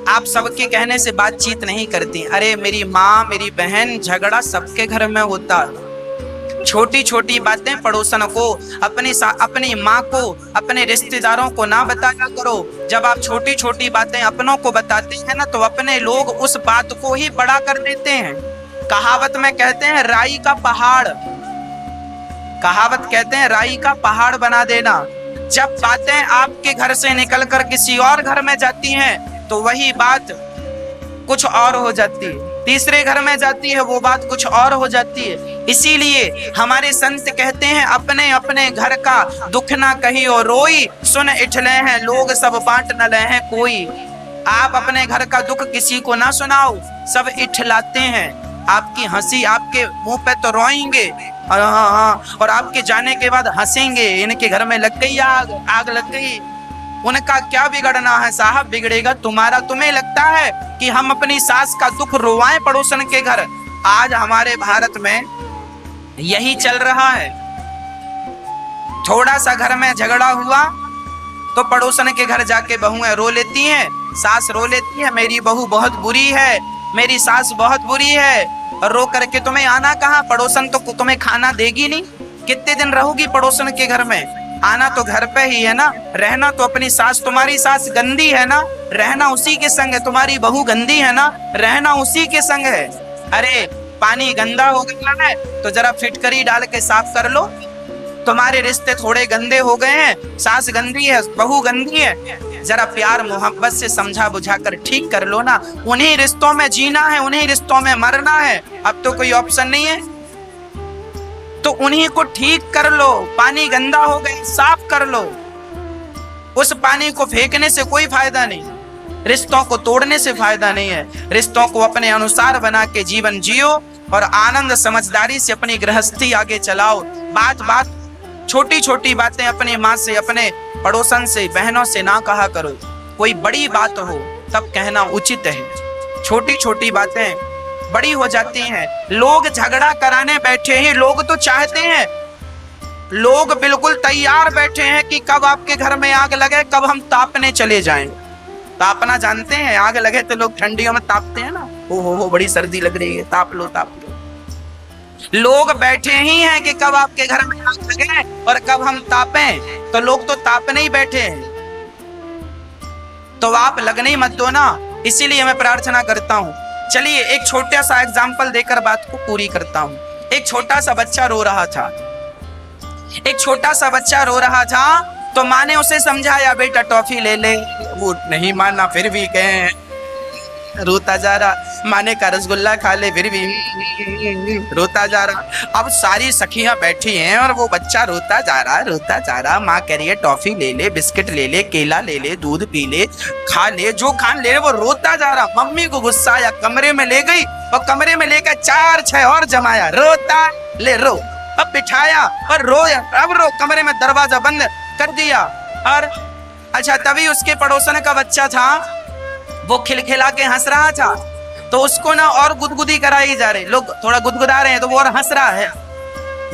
A: आप सबके कहने से बातचीत नहीं करती। अरे मेरी माँ, मेरी बहन, झगड़ा सबके घर में होता है। छोटी छोटी बातें पड़ोसन को, अपनी माँ को, अपने रिश्तेदारों को ना बताया करो। जब आप छोटी छोटी बातें अपनों को बताते हैं ना, तो अपने लोग उस बात को ही बड़ा कर देते हैं। कहावत में कहते हैं राई का पहाड़, कहावत कहते हैं राई का पहाड़ बना देना। जब बातें आपके घर से निकलकर किसी और घर में जाती हैं, तो वही बात कुछ और हो जाती है, तीसरे घर में जाती है, वो बात कुछ और हो जाती है। इसीलिए हमारे संत कहते हैं, अपने अपने घर का दुख ना कहियो रोई, सुन इठले हैं लोग सब बांट न ले हैं कोई। आप अपने घर का दुख किसी को ना सुनाओ, सब इठलाते हैं। आपकी हंसी, आपके मुंह पे तो रोएंगे और हाँ, और आपके जाने के बाद हंसेंगे, इनके घर में लग गई आग, आग लग गई। उनका क्या बिगड़ना है साहब, बिगड़ेगा तुम्हारा। तुम्हें लगता है कि हम अपनी सास का दुख रोवाएं पड़ोसन के घर? आज हमारे भारत में यही चल रहा है। थोड़ा सा घर में झगड़ा हुआ तो पड़ोसन के घर जाके बहुएं रो लेती हैं, सास रो लेती है, मेरी बहू बहुत बुरी है, मेरी सास बहुत बुरी है। और रो करके तुम्हें आना कहाँ, पड़ोसन तो तुम्हें खाना देगी नहीं। कितने दिन रहोगी पड़ोसन के घर में? आना तो घर पे ही है ना, रहना तो अपनी सास, तुम्हारी सास गंदी है ना, रहना उसी के संग है। तुम्हारी बहू गंदी है ना, रहना उसी के संग है। अरे पानी गंदा हो गया है तो जरा फिटकरी डाल के साफ कर लो। तुम्हारे रिश्ते थोड़े गंदे हो गए हैं, सास गंदी है, बहू गंदी है, जरा प्यार मोहब्बत से समझा बुझा कर ठीक कर लो ना। उन्हीं रिश्तों में जीना है, उन्हीं रिश्तों में मरना है, अब तो कोई ऑप्शन नहीं है। तो उन्हीं को ठीक कर लो। पानी गंदा हो गया, साफ कर लो। उस पानी को फेंकने से कोई फायदा नहीं, रिश्तों को तोड़ने से फायदा नहीं है। रिश्तों को अपने अनुसार बना के जीवन जियो और आनंद समझदारी से अपनी गृहस्थी आगे चलाओ। बात बात छोटी छोटी बातें अपनी माँ से, अपने पड़ोसन से, बहनों से ना कहा करो। कोई बड़ी बात हो तब कहना उचित है। छोटी छोटी बातें बड़ी हो जाती हैं। लोग झगड़ा कराने बैठे हैं, लोग तो चाहते हैं, लोग बिल्कुल तैयार बैठे हैं कि कब आपके घर में आग लगे, कब हम तापने चले जाएं। तापना जानते हैं, आग लगे तो लोग ठंडियों में तापते हैं ना, हो बड़ी सर्दी लग रही है, ताप लो ताप लो। लोग बैठे ही हैं कि कब आपके घर में आग लगे और कब हम तापें। तो लोग तो तापने ही बैठे हैं, तो आप लगने ही मत दो ना। इसीलिए मैं प्रार्थना करता हूं। चलिए एक छोटा सा एग्जाम्पल देकर बात को पूरी करता हूं। एक छोटा सा बच्चा रो रहा था, एक छोटा सा बच्चा रो रहा था, तो माँ ने उसे समझाया, बेटा टॉफी ले ले। वो नहीं माना, फिर भी कहे रोता जा रहा, माने का रसगुल्ला खा ले फिर भी रोता जा रहा। अब सारी सखियां बैठी हैं और वो बच्चा रोता जा रहा। माँ कह रही है टॉफी ले ले, बिस्किट ले ले, केला ले ले, दूध पी ले, खा ले, जो खान ले। वो रोता जा रहा। मम्मी को गुस्सा आया, कमरे में ले गई और कमरे में लेकर 4-6 और जमाया। रोता ले रो, अब बिठाया और रोया, अब रो। कमरे में दरवाजा बंद कर दिया। और अच्छा, तभी उसके पड़ोसन का बच्चा था, वो खिलखिला के हंस रहा था, तो उसको ना और गुदगुदी कराई जा रही। लोग थोड़ा गुदगुदा रहे हैं तो वो और हंस रहा है।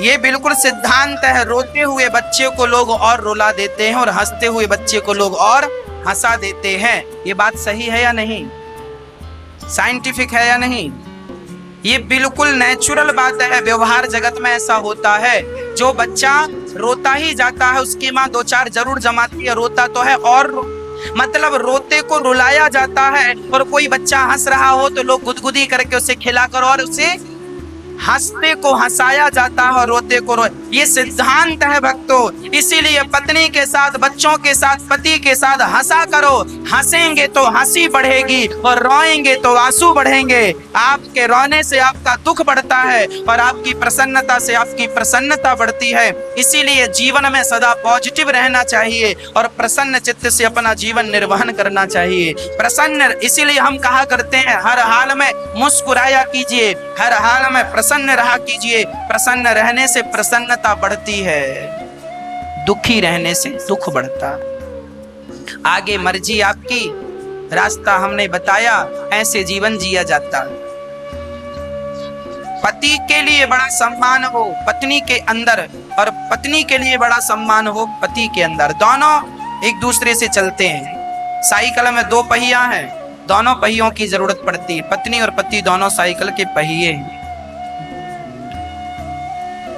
A: ये बिल्कुल सिद्धांत है, रोते हुए बच्चे को लोग और रुला देते हैं और हंसते हुए बच्चे को लोग और हंसा देते हैं। ये बात सही है या नहीं? साइंटिफिक है या नहीं? ये बिल्कुल नेचुरल बात है, व्यवहार जगत में ऐसा होता है। जो बच्चा रोता ही जाता है उसकी माँ 2-4 जरूर जमाती है, रोता तो है और मतलब रोते को रुलाया जाता है। और कोई बच्चा हंस रहा हो तो लोग गुदगुदी करके उसे खिलाकर और उसे हंसते को हंसाया जाता है और रोते को ये सिद्धांत है भक्तों। इसीलिए पत्नी के साथ, बच्चों के साथ, पति के साथ हंसा करो। हंसेंगे तो हंसी बढ़ेगी और रोएंगे तो आंसू बढ़ेंगे। आपके रोने से आपका दुख बढ़ता है और आपकी प्रसन्नता से आपकी प्रसन्नता बढ़ती है। इसीलिए जीवन में सदा पॉजिटिव रहना चाहिए और प्रसन्न चित्त से अपना जीवन निर्वहन करना चाहिए। प्रसन्न, इसीलिए हम कहा करते हैं हर हाल में मुस्कुराया कीजिए, हर हाल में प्रसन्न रहा कीजिए। प्रसन्न रहने से प्रसन्नता बढ़ती है, दुखी रहने से दुख बढ़ता। आगे मर्जी आपकी, रास्ता हमने बताया, ऐसे जीवन जिया जाता। पति के लिए बड़ा सम्मान हो पत्नी के अंदर और पत्नी के लिए बड़ा सम्मान हो पति के अंदर। दोनों एक दूसरे से चलते हैं। साइकिल में 2 पहिया हैं, दोनों पहियों की जरूरत पड़ती है। पत्नी और पति दोनों साइकिल के पहिए हैं।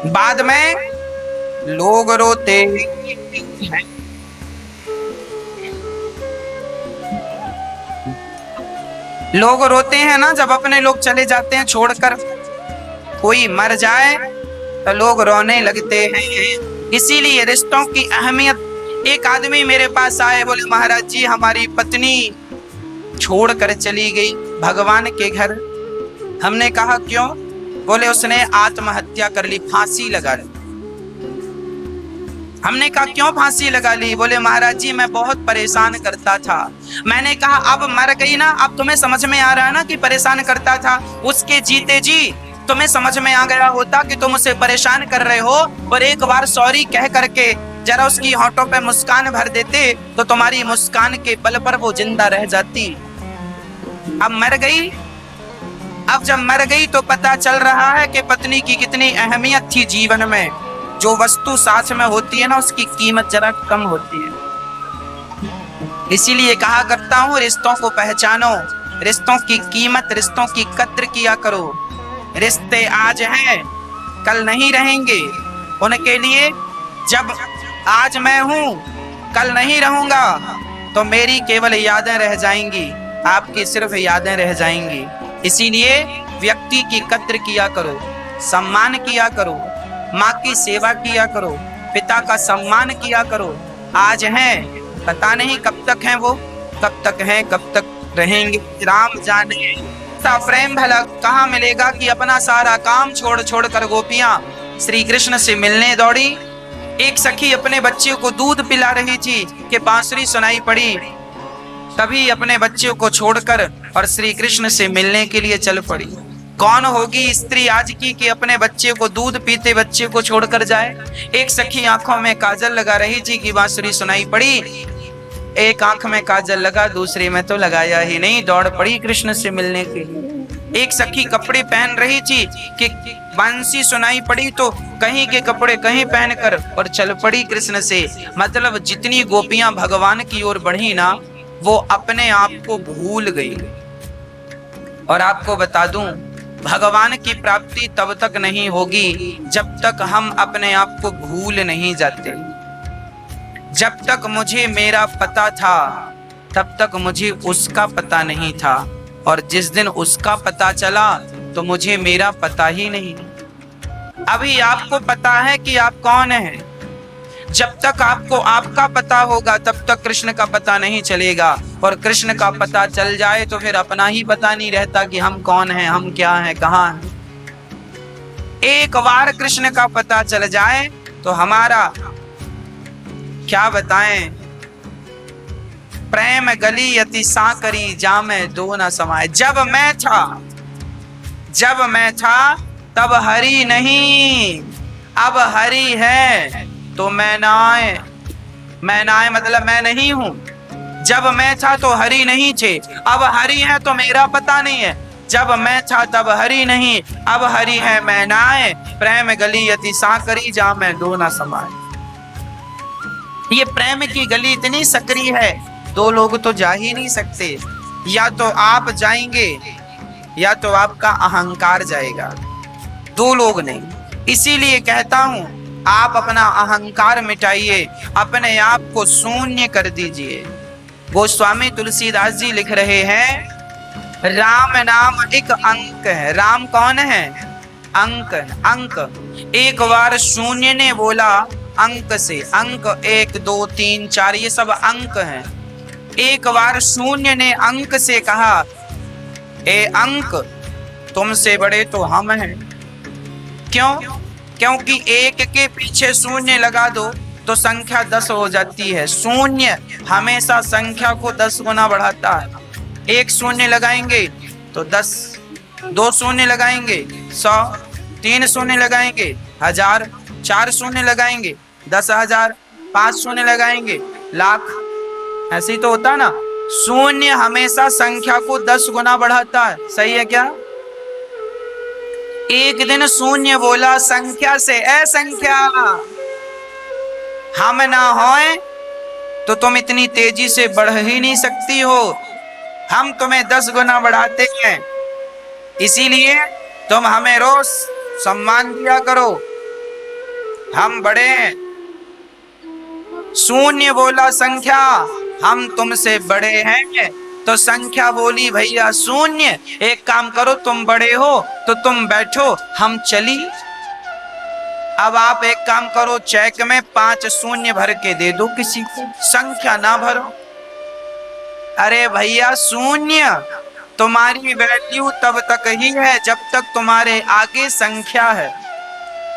A: बाद में लोग रोते हैं, लोग रोते हैं ना जब अपने लोग चले जाते हैं छोड़कर। कोई मर जाए तो लोग रोने लगते हैं। इसीलिए रिश्तों की अहमियत। एक आदमी मेरे पास आए, बोले महाराज जी हमारी पत्नी छोड़कर चली गई भगवान के घर। हमने कहा क्यों? बोले उसने आत्महत्या कर ली, फांसी लगा ली। हमने कहा क्यों फांसी लगा ली? बोले महाराज जी मैं बहुत परेशान करता था। मैंने कहा अब मर गई ना, अब तुम्हें समझ में आ रहा है ना कि परेशान करता था। उसके जीते जी तुम्हें समझ में आ गया होता कि तुम उसे परेशान कर रहे हो, और एक बार सॉरी कह करके जरा उसकी होठों पे मुस्कान भर देते तो तुम्हारी मुस्कान के बल पर वो जिंदा रह जाती। अब मर गई। अब जब मर गई तो पता चल रहा है कि पत्नी की कितनी अहमियत थी जीवन में। जो वस्तु साथ में होती है ना उसकी कीमत जरा कम होती है। इसीलिए कहा करता हूँ रिश्तों को पहचानो, रिश्तों की कीमत, रिश्तों की कद्र किया करो। रिश्ते आज हैं कल नहीं रहेंगे। उनके लिए जब आज मैं हूँ कल नहीं रहूंगा तो मेरी केवल यादें रह जाएंगी, आपकी सिर्फ यादें रह जाएंगी। इसीलिए व्यक्ति की कद्र किया करो, सम्मान किया करो, माँ की सेवा किया करो, पिता का सम्मान किया करो। आज हैं पता नहीं कब तक हैं, वो कब तक हैं कब तक रहेंगे राम जाने। प्रेम भला कहाँ मिलेगा कि अपना सारा काम छोड़ छोड़ कर गोपियां श्री कृष्ण से मिलने दौड़ी। एक सखी अपने बच्चे को दूध पिला रही थी कि बांसुरी सुनाई पड़ी, तभी अपने बच्चे को छोड़कर और श्री कृष्ण से मिलने के लिए चल पड़ी। कौन होगी स्त्री आज की कि अपने बच्चे को दूध पीते बच्चे को छोड़कर जाए। एक सखी आंखों में काजल लगा रही थी कि बांसुरी सुनाई पड़ी, एक आंख में काजल लगा दूसरे में तो लगाया ही नहीं, दौड़ पड़ी कृष्ण से मिलने के लिए। एक सखी कपड़े पहन रही थी कि बांसी सुनाई पड़ी तो कहीं के कपड़े कहीं पहनकर और चल पड़ी कृष्ण से। मतलब जितनी गोपियां भगवान की ओर बढ़ी ना वो अपने आप को भूल गई। और आपको बता दूं भगवान की प्राप्ति तब तक नहीं होगी जब तक हम अपने आप को भूल नहीं जाते। जब तक मुझे मेरा पता था तब तक मुझे उसका पता नहीं था, और जिस दिन उसका पता चला तो मुझे मेरा पता ही नहीं। अभी आपको पता है कि आप कौन हैं, जब तक आपको आपका पता होगा तब तक कृष्ण का पता नहीं चलेगा, और कृष्ण का पता चल जाए तो फिर अपना ही पता नहीं रहता कि हम कौन हैं, हम क्या हैं, कहाँ हैं। एक बार कृष्ण का पता चल जाए तो हमारा क्या बताएं, प्रेम गली अति साकरी जामे दो न समाये। जब मैं था तब हरि नहीं, अब हरि है तो मैं ना आए। मैं ना आए मतलब मैं नहीं हूं। जब मैं था तो हरि नहीं थे, अब हरि है तो मेरा पता नहीं है। जब मैं था तब हरि नहीं, अब हरि है मैं ना आए। प्रेम गली अति साकरी जामे दो न समाये। ये प्रेम की गली इतनी सकरी है, दो लोग तो जा ही नहीं सकते। या तो आप जाएंगे या तो आपका अहंकार जाएगा, दो लोग नहीं। इसीलिए कहता हूं आप अपना अहंकार मिटाइए, अपने आप को शून्य कर दीजिए। गोस्वामी तुलसीदास जी लिख रहे हैं, राम नाम एक अंक है। राम कौन है? अंक। अंक एक बार शून्य ने बोला अंक से, अंक 1 2 3 4 ये सब अंक हैं। एक बार शून्य ने अंक से कहा, ए अंक तुमसे बड़े तो हम हैं। क्यों? क्योंकि एक के पीछे शून्य लगा दो तो संख्या 10 हो जाती है। शून्य हमेशा संख्या को 10 गुना बढ़ाता है। एक शून्य लगाएंगे तो 10, 2 शून्य लगाएंगे 100, 3 शून्य लगाएंगे 1000, 4 शून्य लगाएंगे 10,000, 5 शून्य लगाएंगे लाख। ऐसे ही तो होता ना। शून्य हमेशा संख्या को 10 गुना बढ़ाता है। सही है क्या? एक दिन शून्य बोला संख्या से, ए संख्या हम ना होए तो तुम इतनी तेजी से बढ़ ही नहीं सकती हो। हम तुम्हें 10 गुना बढ़ाते हैं, इसीलिए तुम हमें रोज सम्मान दिया करो, हम बड़े हैं। शून्य बोला संख्या हम तुमसे बड़े हैं, तो संख्या बोली भैया शून्य एक काम करो, तुम बड़े हो तो तुम बैठो, हम चली। अब आप एक काम करो, चेक में 5 शून्य भर के दे दो किसी को, संख्या ना भरो। अरे भैया शून्य तुम्हारी वैल्यू तब तक ही है जब तक तुम्हारे आगे संख्या है।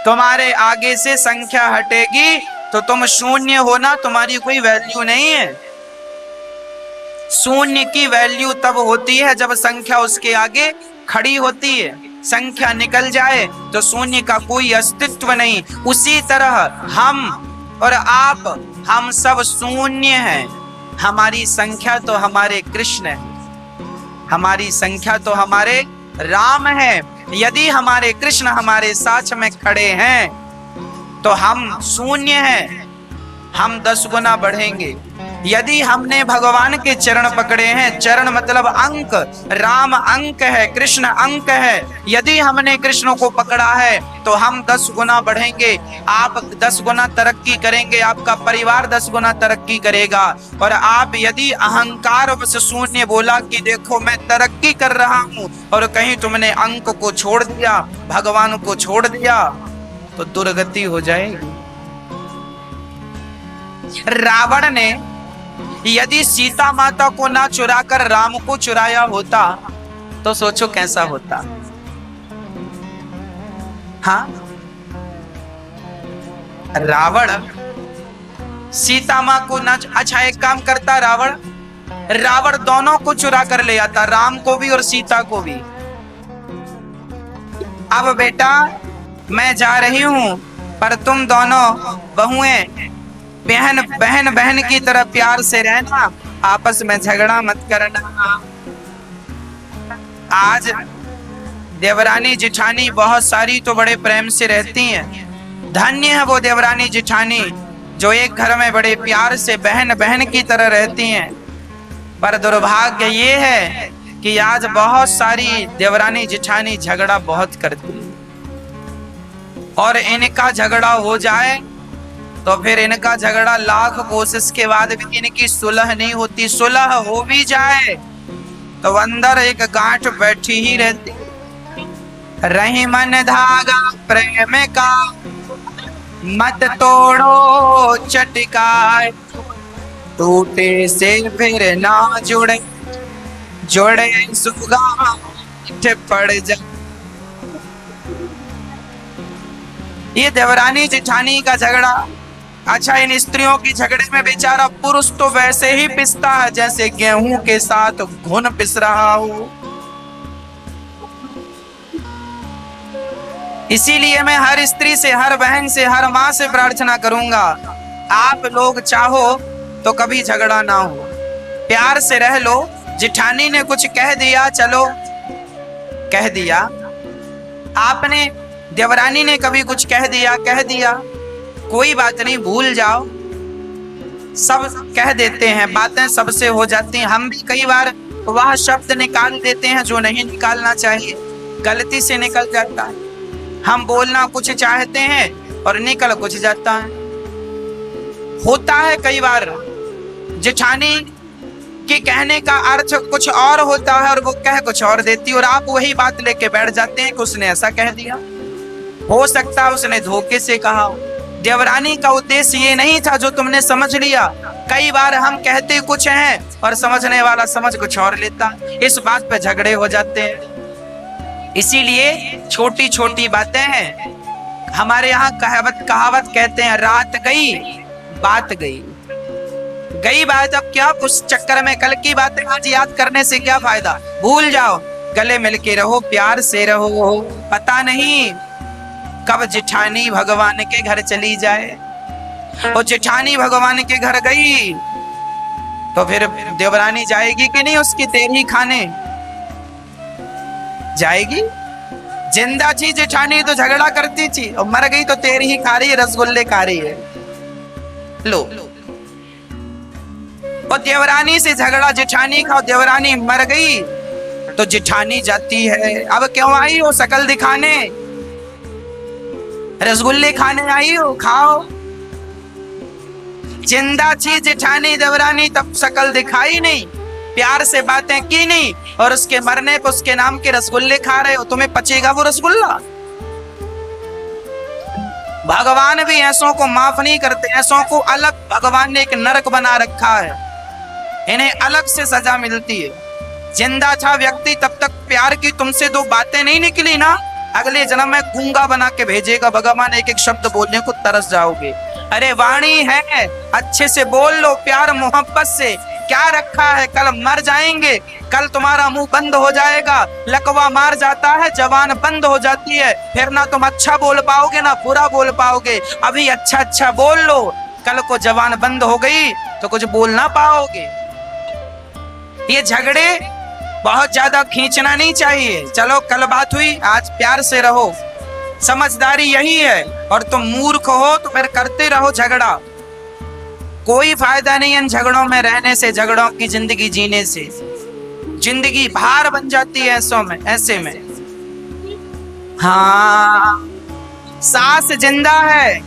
A: तुम्हारे आगे से संख्या हटेगी तो तुम शून्य होना तुम्हारी कोई वैल्यू नहीं है। शून्य की वैल्यू तब होती है जब संख्या उसके आगे खड़ी होती है। संख्या निकल जाए तो शून्य का कोई अस्तित्व नहीं। उसी तरह हम और आप, हम सब शून्य हैं। हमारी संख्या तो हमारे कृष्ण है, हमारी संख्या तो हमारे राम है। यदि हमारे कृष्ण हमारे साथ में खड़े हैं तो हम शून्य हैं, हम 10 गुना बढ़ेंगे। यदि हमने भगवान के चरण पकड़े हैं, चरण मतलब अंक, राम अंक है, कृष्ण अंक है। यदि हमने कृष्ण को पकड़ा है तो हम 10 गुना बढ़ेंगे। आप 10 गुना तरक्की करेंगे, आपका परिवार 10 गुना तरक्की करेगा। और आप यदि अहंकार बस शून्य बोला कि देखो मैं तरक्की कर रहा हूं, और कहीं तुमने अंक को छोड़ दिया, भगवान को छोड़ दिया, तो दुर्गति हो जाएगी। रावण ने यदि सीता माता को ना चुराकर राम को चुराया होता तो सोचो कैसा होता। हाँ, रावण सीता मां को ना, अच्छा एक काम करता रावण दोनों को चुरा कर ले आता, राम को भी और सीता को भी। अब बेटा मैं जा रही हूं, पर तुम दोनों बहुएं बहन की तरह प्यार से रहना, आपस में झगड़ा मत करना। आज देवरानी जिठानी बहुत सारी तो बड़े प्रेम से रहती हैं। धन्य है वो देवरानी जिठानी जो एक घर में बड़े प्यार से बहन की तरह रहती हैं। पर दुर्भाग्य ये है कि आज बहुत सारी देवरानी जिठानी झगड़ा बहुत करती है, और इनका झगड़ा हो जाए तो फिर इनका झगड़ा लाख कोशिश के बाद भी इनकी सुलह नहीं होती। सुलह हो भी जाए तो अंदर एक गांठ बैठी ही रहती। रही मन धागा प्रेम का, मत तोड़ो चटकाए, टूटे से फिर ना जुड़े, जुड़े सुगा पड़ जाए। ये देवरानी जेठानी का झगड़ा। अच्छा, इन स्त्रियों की झगड़े में बेचारा पुरुष तो वैसे ही पिसता है जैसे गेहूं के साथ घुन पिस रहा हो। इसीलिए मैं हर स्त्री से, हर बहन से, हर माँ से प्रार्थना करूंगा, आप लोग चाहो तो कभी झगड़ा ना हो, प्यार से रह लो। जेठानी ने कुछ कह दिया, चलो कह दिया, आपने देवरानी ने कभी कुछ कह दिया, कह दिया, कोई बात नहीं, भूल जाओ। सब कह देते हैं, बातें सबसे हो जाती हैं। हम भी कई बार वह शब्द निकाल देते हैं जो नहीं निकालना चाहिए, गलती से निकल जाता है। हम बोलना कुछ चाहते हैं और निकल कुछ जाता है। होता है कई बार जेठानी के कहने का अर्थ कुछ और होता है और वो कह कुछ और देती है, और आप वही बात लेके बैठ जाते हैं कि उसने ऐसा कह दिया। हो सकता है उसने धोखे से कहा। देवरानी का उद्देश्य ये नहीं था जो तुमने समझ लिया। कई बार हम कहते कुछ हैं और समझने वाला समझ कुछ और लेता, इस बात पे झगड़े हो जाते हैं। इसीलिए छोटी छोटी बातें हैं। हमारे यहाँ कहावत कहते हैं, रात गई बात गई। गई बात, अब क्या उस चक्कर में कल की बातें आज याद करने से क्या फायदा। भूल जाओ, गले मिलके रहो, प्यार से रहो। पता नहीं कब जेठानी भगवान के घर चली जाए, और जेठानी भगवान के घर गई तो फिर देवरानी जाएगी कि नहीं उसकी तेरी खाने? जाएगी। जिंदा थी जेठानी तो झगड़ा करती थी, और मर गई तो तेरी ही खा रही है, रसगुल्ले खा रही है। लो, और देवरानी से झगड़ा जेठानी का, देवरानी मर गई तो जेठानी जाती है, अब क्यों आई हो शकल दिखाने, रसगुल्ले खाने आई हो, खाओ। जिंदा थी जेठानी देवरानी तब शकल दिखाई नहीं, प्यार से बातें की नहीं, और उसके मरने पर उसके नाम के रसगुल्ले खा रहे हो। तुम्हें पचेगा वो रसगुल्ला? भगवान भी ऐसों को माफ नहीं करते। ऐसों को अलग भगवान ने एक नरक बना रखा है, इन्हें अलग से सजा मिलती है। जिंदा था व्यक्ति तब तक प्यार की तुमसे दो बातें नहीं निकली ना, अगले जन्म में गूंगा बना के भेजेगा भगवान। एक एक शब्द बोलने को तरस जाओगे। अरे वाणी है, अच्छे से बोल लो, प्यार मोहब्बत से। क्या रखा है, कल मर जाएंगे, कल तुम्हारा मुंह बंद हो जाएगा। लकवा मार जाता है, जबान बंद हो जाती है, फिर ना तुम अच्छा बोल पाओगे ना बुरा बोल पाओगे। अभी अच्छा अच्छा बोल लो, कल को जबान बंद हो गई तो कुछ बोल ना पाओगे। ये झगड़े बहुत ज्यादा खींचना नहीं चाहिए। चलो कल बात हुई, आज प्यार से रहो, समझदारी यही है। और तुम मूर्ख हो तो फिर करते रहो झगड़ा, कोई फायदा नहीं इन झगड़ों में रहने से, झगड़ों की जिंदगी जीने से। जिंदगी भार बन जाती है ऐसे में। हाँ, सास जिंदा है,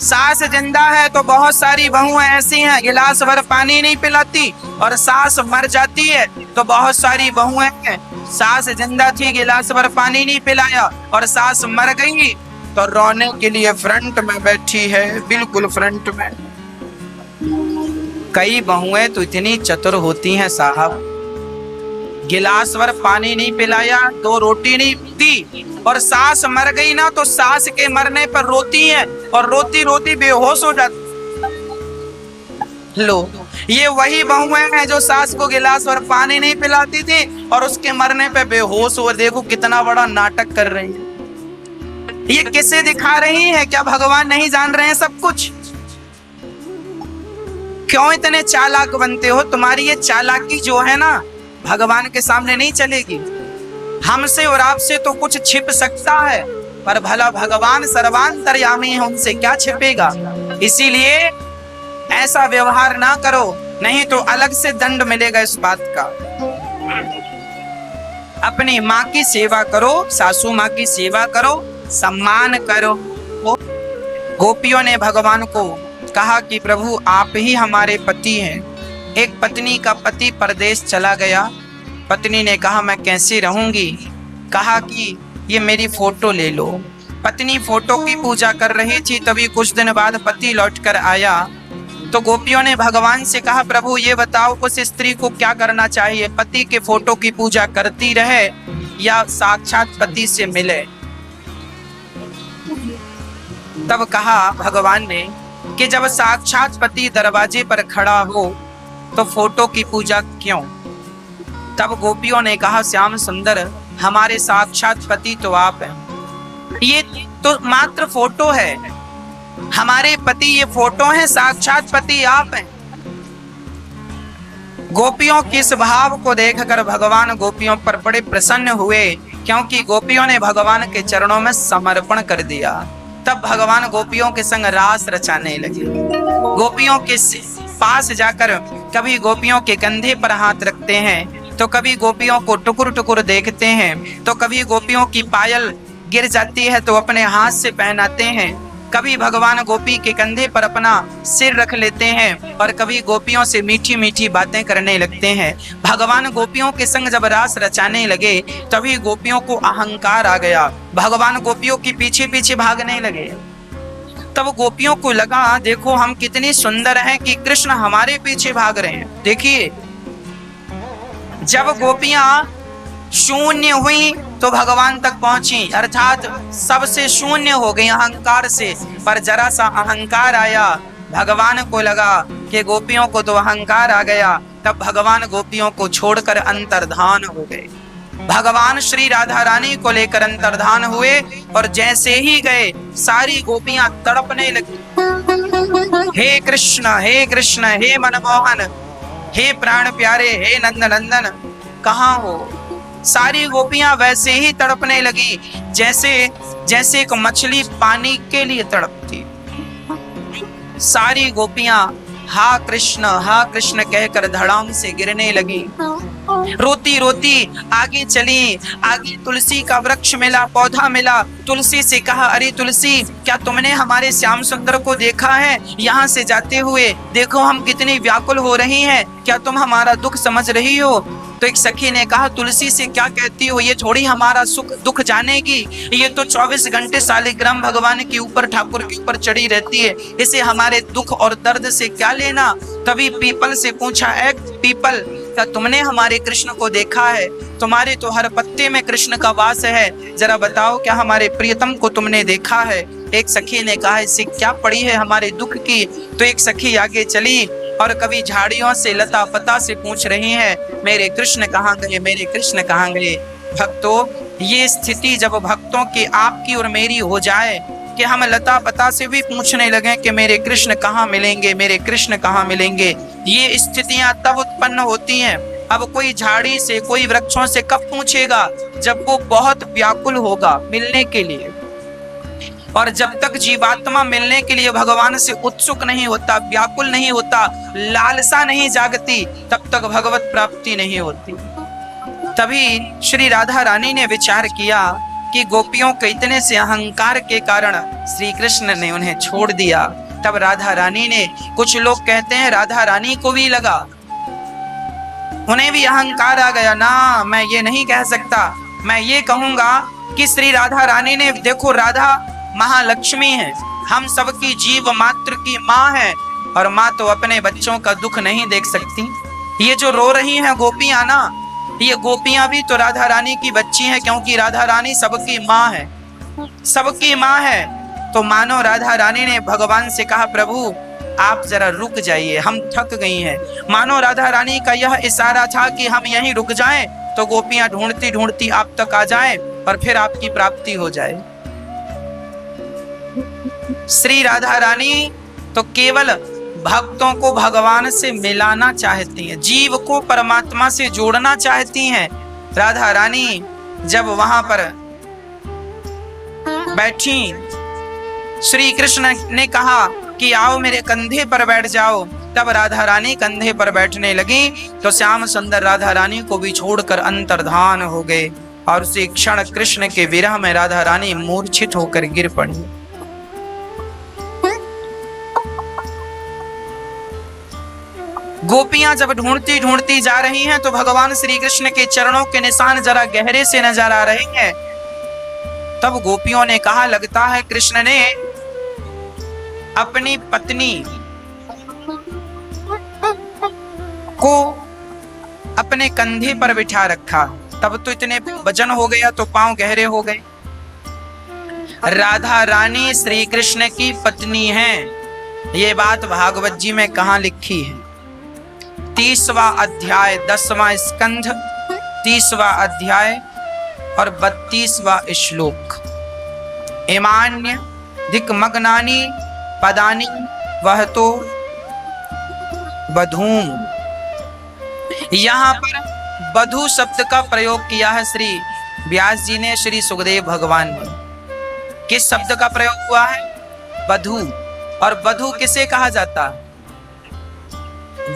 A: सास जिंदा है तो बहुत सारी बहुएं ऐसी हैं गिलास भर पानी नहीं पिलाती, और सास मर जाती है तो बहुत सारी बहुएं हैं सास जिंदा थी, गिलास भर पानी नहीं पिलाया, और सास मर गई तो रोने के लिए फ्रंट में बैठी है, बिल्कुल फ्रंट में। कई बहुएं तो इतनी चतुर होती हैं साहब, गिलास भर पानी नहीं पिलाया, 2 रोटी नहीं दी, और सास मर गई ना तो सास के मरने पर रोती है, और रोती रोती बेहोश हो जाती। लो, ये वही बहुएं हैं जो सास को गिलास भर पानी नहीं पिलाती थी और उसके मरने पे बेहोश हो। देखो कितना बड़ा नाटक कर रही है। ये किसे दिखा रही है? क्या भगवान नहीं जान रहे हैं सब कुछ? क्यों इतने चालाक बनते हो? तुम्हारी ये चालाकी जो है ना भगवान के सामने नहीं चलेगी। हमसे और आपसे तो कुछ छिप सकता है, पर भला भगवान सर्वांतर्यामी है, उनसे क्या छिपेगा। इसीलिए ऐसा व्यवहार ना करो, नहीं तो अलग से दंड मिलेगा इस बात का। अपनी माँ की सेवा करो, सासू माँ की सेवा करो, सम्मान करो। गोपियों ने भगवान को कहा कि प्रभु आप ही हमारे पति हैं। एक पत्नी का पति परदेश चला गया, पत्नी ने कहा मैं कैसे रहूंगी। कहा कि ये मेरी फोटो ले लो, पत्नी फोटो की पूजा कर रही थी, तभी कुछ दिन बाद पति लौट कर आया। तो गोपियों ने भगवान से कहा, प्रभु ये बताओ उस स्त्री को क्या करना चाहिए, पति के फोटो की पूजा करती रहे या साक्षात पति से मिले। तब कहा भगवान ने कि जब साक्षात पति दरवाजे पर खड़ा हो तो फोटो की पूजा क्यों। तब गोपियों ने कहा, श्याम सुंदर, हमारे साक्षात पति तो आप हैं, ये तो मात्र फोटो है, हमारे पति ये फोटो है, साक्षात पति आप हैं। गोपियों के इस भाव को देखकर भगवान गोपियों पर बड़े प्रसन्न हुए, क्योंकि गोपियों ने भगवान के चरणों में समर्पण कर दिया। तब भगवान गोपियों के संग रास रचाने लगे। गोपियों के पास जाकर कभी गोपियों के कंधे पर हाथ रखते हैं, तो कभी गोपियों को टुकुर टुकुर देखते हैं, तो कभी गोपियों की पायल गिर जाती है तो अपने हाथ से पहनाते हैं, कभी भगवान गोपी के कंधे पर अपना सिर रख लेते हैं और कभी गोपियों से मीठी मीठी बातें करने लगते हैं। भगवान गोपियों के संग जब रास रचाने लगे तभी गोपियों को अहंकार आ गया, भगवान गोपियों के पीछे पीछे भागने लगे। तब गोपियों को लगा, देखो हम कितनी सुंदर हैं कि कृष्ण हमारे पीछे भाग रहे हैं। देखिए, जब गोपियां शून्य हुई तो भगवान तक पहुंची, अर्थात सबसे शून्य हो गई अहंकार से। पर जरा सा अहंकार आया, भगवान को लगा कि गोपियों को तो अहंकार आ गया, तब भगवान गोपियों को छोड़कर अंतर्धान हो गए। भगवान श्री राधा रानी को लेकर अंतर्धान हुए और जैसे ही गए सारी गोपियां तड़पने लगी, हे कृष्ण, हे कृष्ण, हे मनमोहन, हे प्राण प्यारे, हे नंद नंदन, कहाँ हो। सारी गोपियां वैसे ही तड़पने लगी जैसे जैसे एक मछली पानी के लिए तड़पती। सारी गोपियां हा कृष्ण कहकर धड़ाम से गिरने लगी। रोती रोती आगे चली, आगे तुलसी का वृक्ष मिला, पौधा मिला। तुलसी से कहा, अरे तुलसी, क्या तुमने हमारे श्याम सुंदर को देखा है यहाँ से जाते हुए? देखो हम कितनी व्याकुल हो रही हैं, क्या तुम हमारा दुख समझ रही हो? तो एक सखी ने कहा, तुलसी से क्या कहती हो, ये थोड़ी हमारा सुख दुख जानेगी, ये तो 24 घंटे सालिग्राम भगवान के ऊपर, ठाकुर के ऊपर चढ़ी रहती है, इसे हमारे दुख और दर्द से क्या लेना। तभी पीपल से पूछा, ऐ पीपल, क्या तुमने हमारे कृष्ण को देखा है? तुम्हारे तो हर पत्ते में कृष्ण का वास है, जरा बताओ क्या हमारे प्रियतम को तुमने देखा है? एक सखी ने कहा, इससे क्या पड़ी है हमारे दुख की। तो एक सखी आगे चली और कभी झाड़ियों से, लता पता से पूछ रही है, मेरे कृष्ण कहाँ गए, मेरे कृष्ण कहाँ गए। भक्तों, ये स्थिति जब भक्तों की, आपकी और मेरी हो जाए कि हम लता पता से भी पूछने लगे कि मेरे कृष्ण कहाँ मिलेंगे, मेरे कृष्ण कहाँ मिलेंगे, ये स्थितियां तब उत्पन्न होती हैं। अब कोई झाड़ी से, कोई वृक्षों से कब पूछेगा? जब वो बहुत व्याकुल होगा मिलने के लिए। और जब तक जीवात्मा मिलने के लिए भगवान से उत्सुक नहीं होता, व्याकुल नहीं होता, लालसा नहीं जागती, तब तक भगवत प्राप्ति नहीं होती। तभी श्री राधा रानी ने विचार किया कि गोपियों के इतने से अहंकार के कारण श्री कृष्ण ने उन्हें छोड़ दिया। तब राधा रानी ने, कुछ लोग कहते हैं राधा रानी को भी लगा, उन्हें भी अहंकार आ गया ना, मैं ये नहीं कह सकता। मैं ये कहूंगा कि श्री राधा रानी ने, देखो राधा महालक्ष्मी है, हम सबकी जीव मात्र की माँ है, और माँ तो अपने बच्चों का दुख नहीं देख सकती। ये जो रो रही हैं गोपियां ना, ये गोपियां भी तो राधा रानी की बच्ची हैं, क्योंकि राधा रानी सबकी माँ है, सबकी माँ है। तो मानो राधा रानी ने भगवान से कहा, प्रभु आप जरा रुक जाइए, हम थक गई हैं। मानो राधा रानी का यह इशारा था कि हम यहीं रुक जाएं तो गोपियां ढूंढती ढूंढती आप तक आ जाएं और फिर आपकी प्राप्ति हो जाए। श्री राधा रानी तो केवल भक्तों को भगवान से मिलाना चाहती हैं, जीव को परमात्मा से जोड़ना चाहती हैं। राधा रानी जब वहां पर बैठी, श्री कृष्ण ने कहा कि आओ मेरे कंधे पर बैठ जाओ। तब राधा रानी कंधे पर बैठने लगी तो श्याम सुंदर राधा रानी को भी छोड़कर अंतर्धान हो गए और उसी क्षण कृष्ण के विरह में राधा रानी मूर्छित होकर गिर पड़ी। गोपियां जब ढूंढती ढूंढती जा रही हैं तो भगवान श्री कृष्ण के चरणों के निशान जरा गहरे से नजर आ रहे हैं। तब गोपियों ने कहा, लगता है कृष्ण ने अपनी पत्नी को अपने कंधे पर बिठा रखा। तब तो इतने वजन हो गया तो पांव गहरे हो गए। राधा रानी श्री कृष्ण की पत्नी हैं। ये बात भागवत जी में कहां लिखी है? 30वां अध्याय 10वां स्कंध 30वां अध्याय और 32वां श्लोक। इमान्य दिक्मग्नानि पदानि वह तो बधूम। यहां पर बधू शब्द का प्रयोग किया है श्री व्यास जी ने, श्री सुखदेव भगवान ने। किस शब्द का प्रयोग हुआ है? बधू। और बधू किसे कहा जाता है?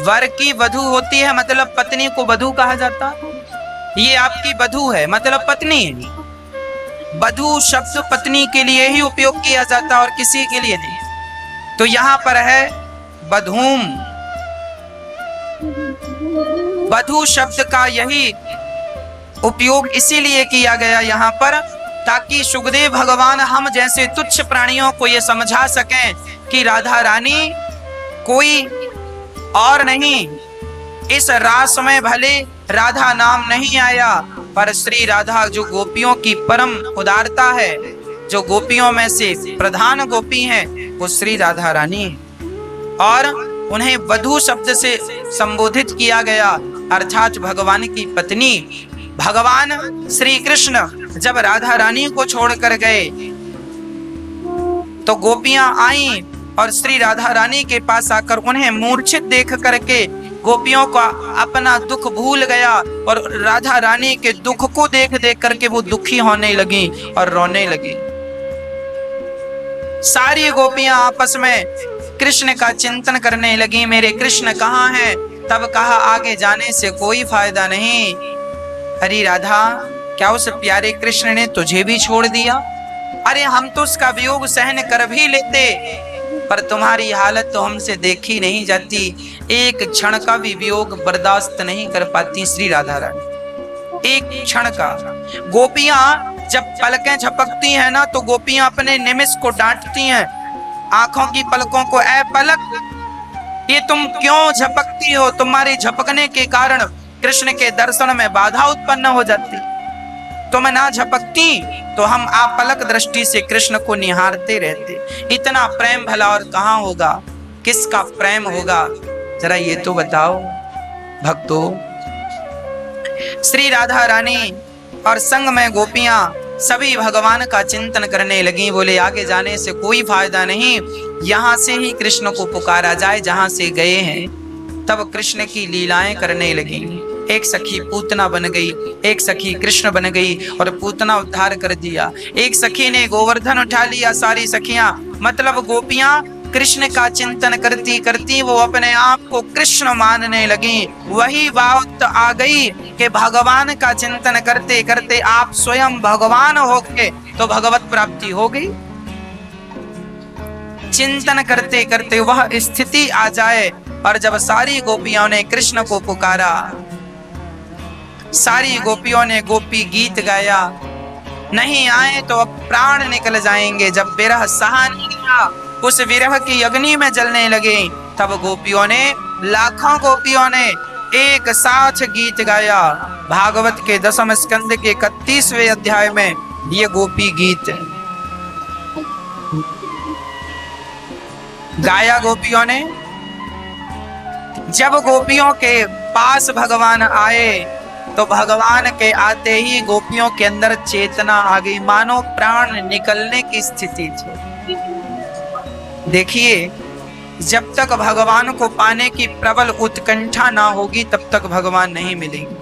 A: वर की वधू होती है, मतलब पत्नी को वधू कहा जाता। ये आपकी वधू है, मतलब पत्नी है। वधू शब्द पत्नी के लिए ही उपयोग किया जाता और किसी के लिए नहीं। तो यहां पर है बधूम। वधू शब्द का यही उपयोग इसीलिए किया गया यहां पर, ताकि सुखदेव भगवान हम जैसे तुच्छ प्राणियों को यह समझा सकें कि राधा रानी कोई और नहीं। इस रास में भले राधा नाम नहीं आया, पर श्री राधा जो गोपियों की परम उदारता है, जो गोपियों में से प्रधान गोपी हैं, वो श्री राधा रानी है। और उन्हें वधू शब्द से संबोधित किया गया, अर्थात भगवान की पत्नी। भगवान श्री कृष्ण जब राधा रानी को छोड़कर गए तो गोपियां आईं और श्री राधा रानी के पास आकर उन्हें मूर्छित देख करके गोपियों का अपना दुख भूल गया और राधा रानी के दुख को देख देख करके वो दुखी होने लगी और रोने लगी। सारी गोपियां आपस में कृष्ण का चिंतन करने लगी, मेरे कृष्ण कहाँ हैं? तब कहा, आगे जाने से कोई फायदा नहीं। अरे राधा, क्या उस प्यारे कृष्ण ने तुझे भी छोड़ दिया? अरे हम तो उसका वियोग सहन कर भी लेते, पर तुम्हारी हालत तो हमसे देखी नहीं जाती। एक क्षण का भी वियोग बर्दाश्त नहीं कर पाती श्री राधा रानी, एक क्षण का। गोपियां जब पलकें झपकती हैं ना, तो गोपियां अपने निमिष को डांटती हैं, आंखों की पलकों को, ऐ पलक, ये तुम क्यों झपकती हो? तुम्हारी झपकने के कारण कृष्ण के दर्शन में बाधा उत्पन्न हो जाती। तुम ना झपकती तो हम आपलक दृष्टि से कृष्ण को निहारते रहते। इतना प्रेम भला और कहां होगा? किसका प्रेम होगा? जरा ये तो बताओ भक्तों। श्री राधा रानी और संग में गोपियां सभी भगवान का चिंतन करने लगी। बोले, आगे जाने से कोई फायदा नहीं, यहां से ही कृष्ण को पुकारा जाए जहां से गए हैं। तब कृष्ण की लीलाएं करने लगी। एक सखी पूतना बन गई, एक सखी कृष्ण बन गई और पूतना उद्धार कर दिया। एक सखी ने गोवर्धन उठा लिया। सारी सखियां मतलब गोपियां कृष्ण का चिंतन करती करती वो अपने आप को कृष्ण मानने लगी। वही बात आ गई कि भगवान का चिंतन करते करते आप स्वयं भगवान हो गए तो भगवत प्राप्ति हो गई। चिंतन करते करते वह स्थिति आ जाए। और जब सारी गोपियों ने कृष्ण को पुकारा, सारी गोपियों ने गोपी गीत गाया, नहीं आए तो अब प्राण निकल जाएंगे। जब विरह सहा नहीं गया, उस विरह की अग्नि में जलने लगे, तब गोपियों ने, लाखों गोपियों ने एक साथ गीत गाया। भागवत के 10वें स्कंद के 31वें अध्याय में ये गोपी गीत गाया गोपियों ने। जब गोपियों के पास भगवान आए तो भगवान के आते ही गोपियों के अंदर चेतना आ गई, मानो प्राण निकलने की स्थिति थी। देखिए, जब तक भगवान को पाने की प्रबल उत्कंठा ना होगी तब तक भगवान नहीं मिलेंगे।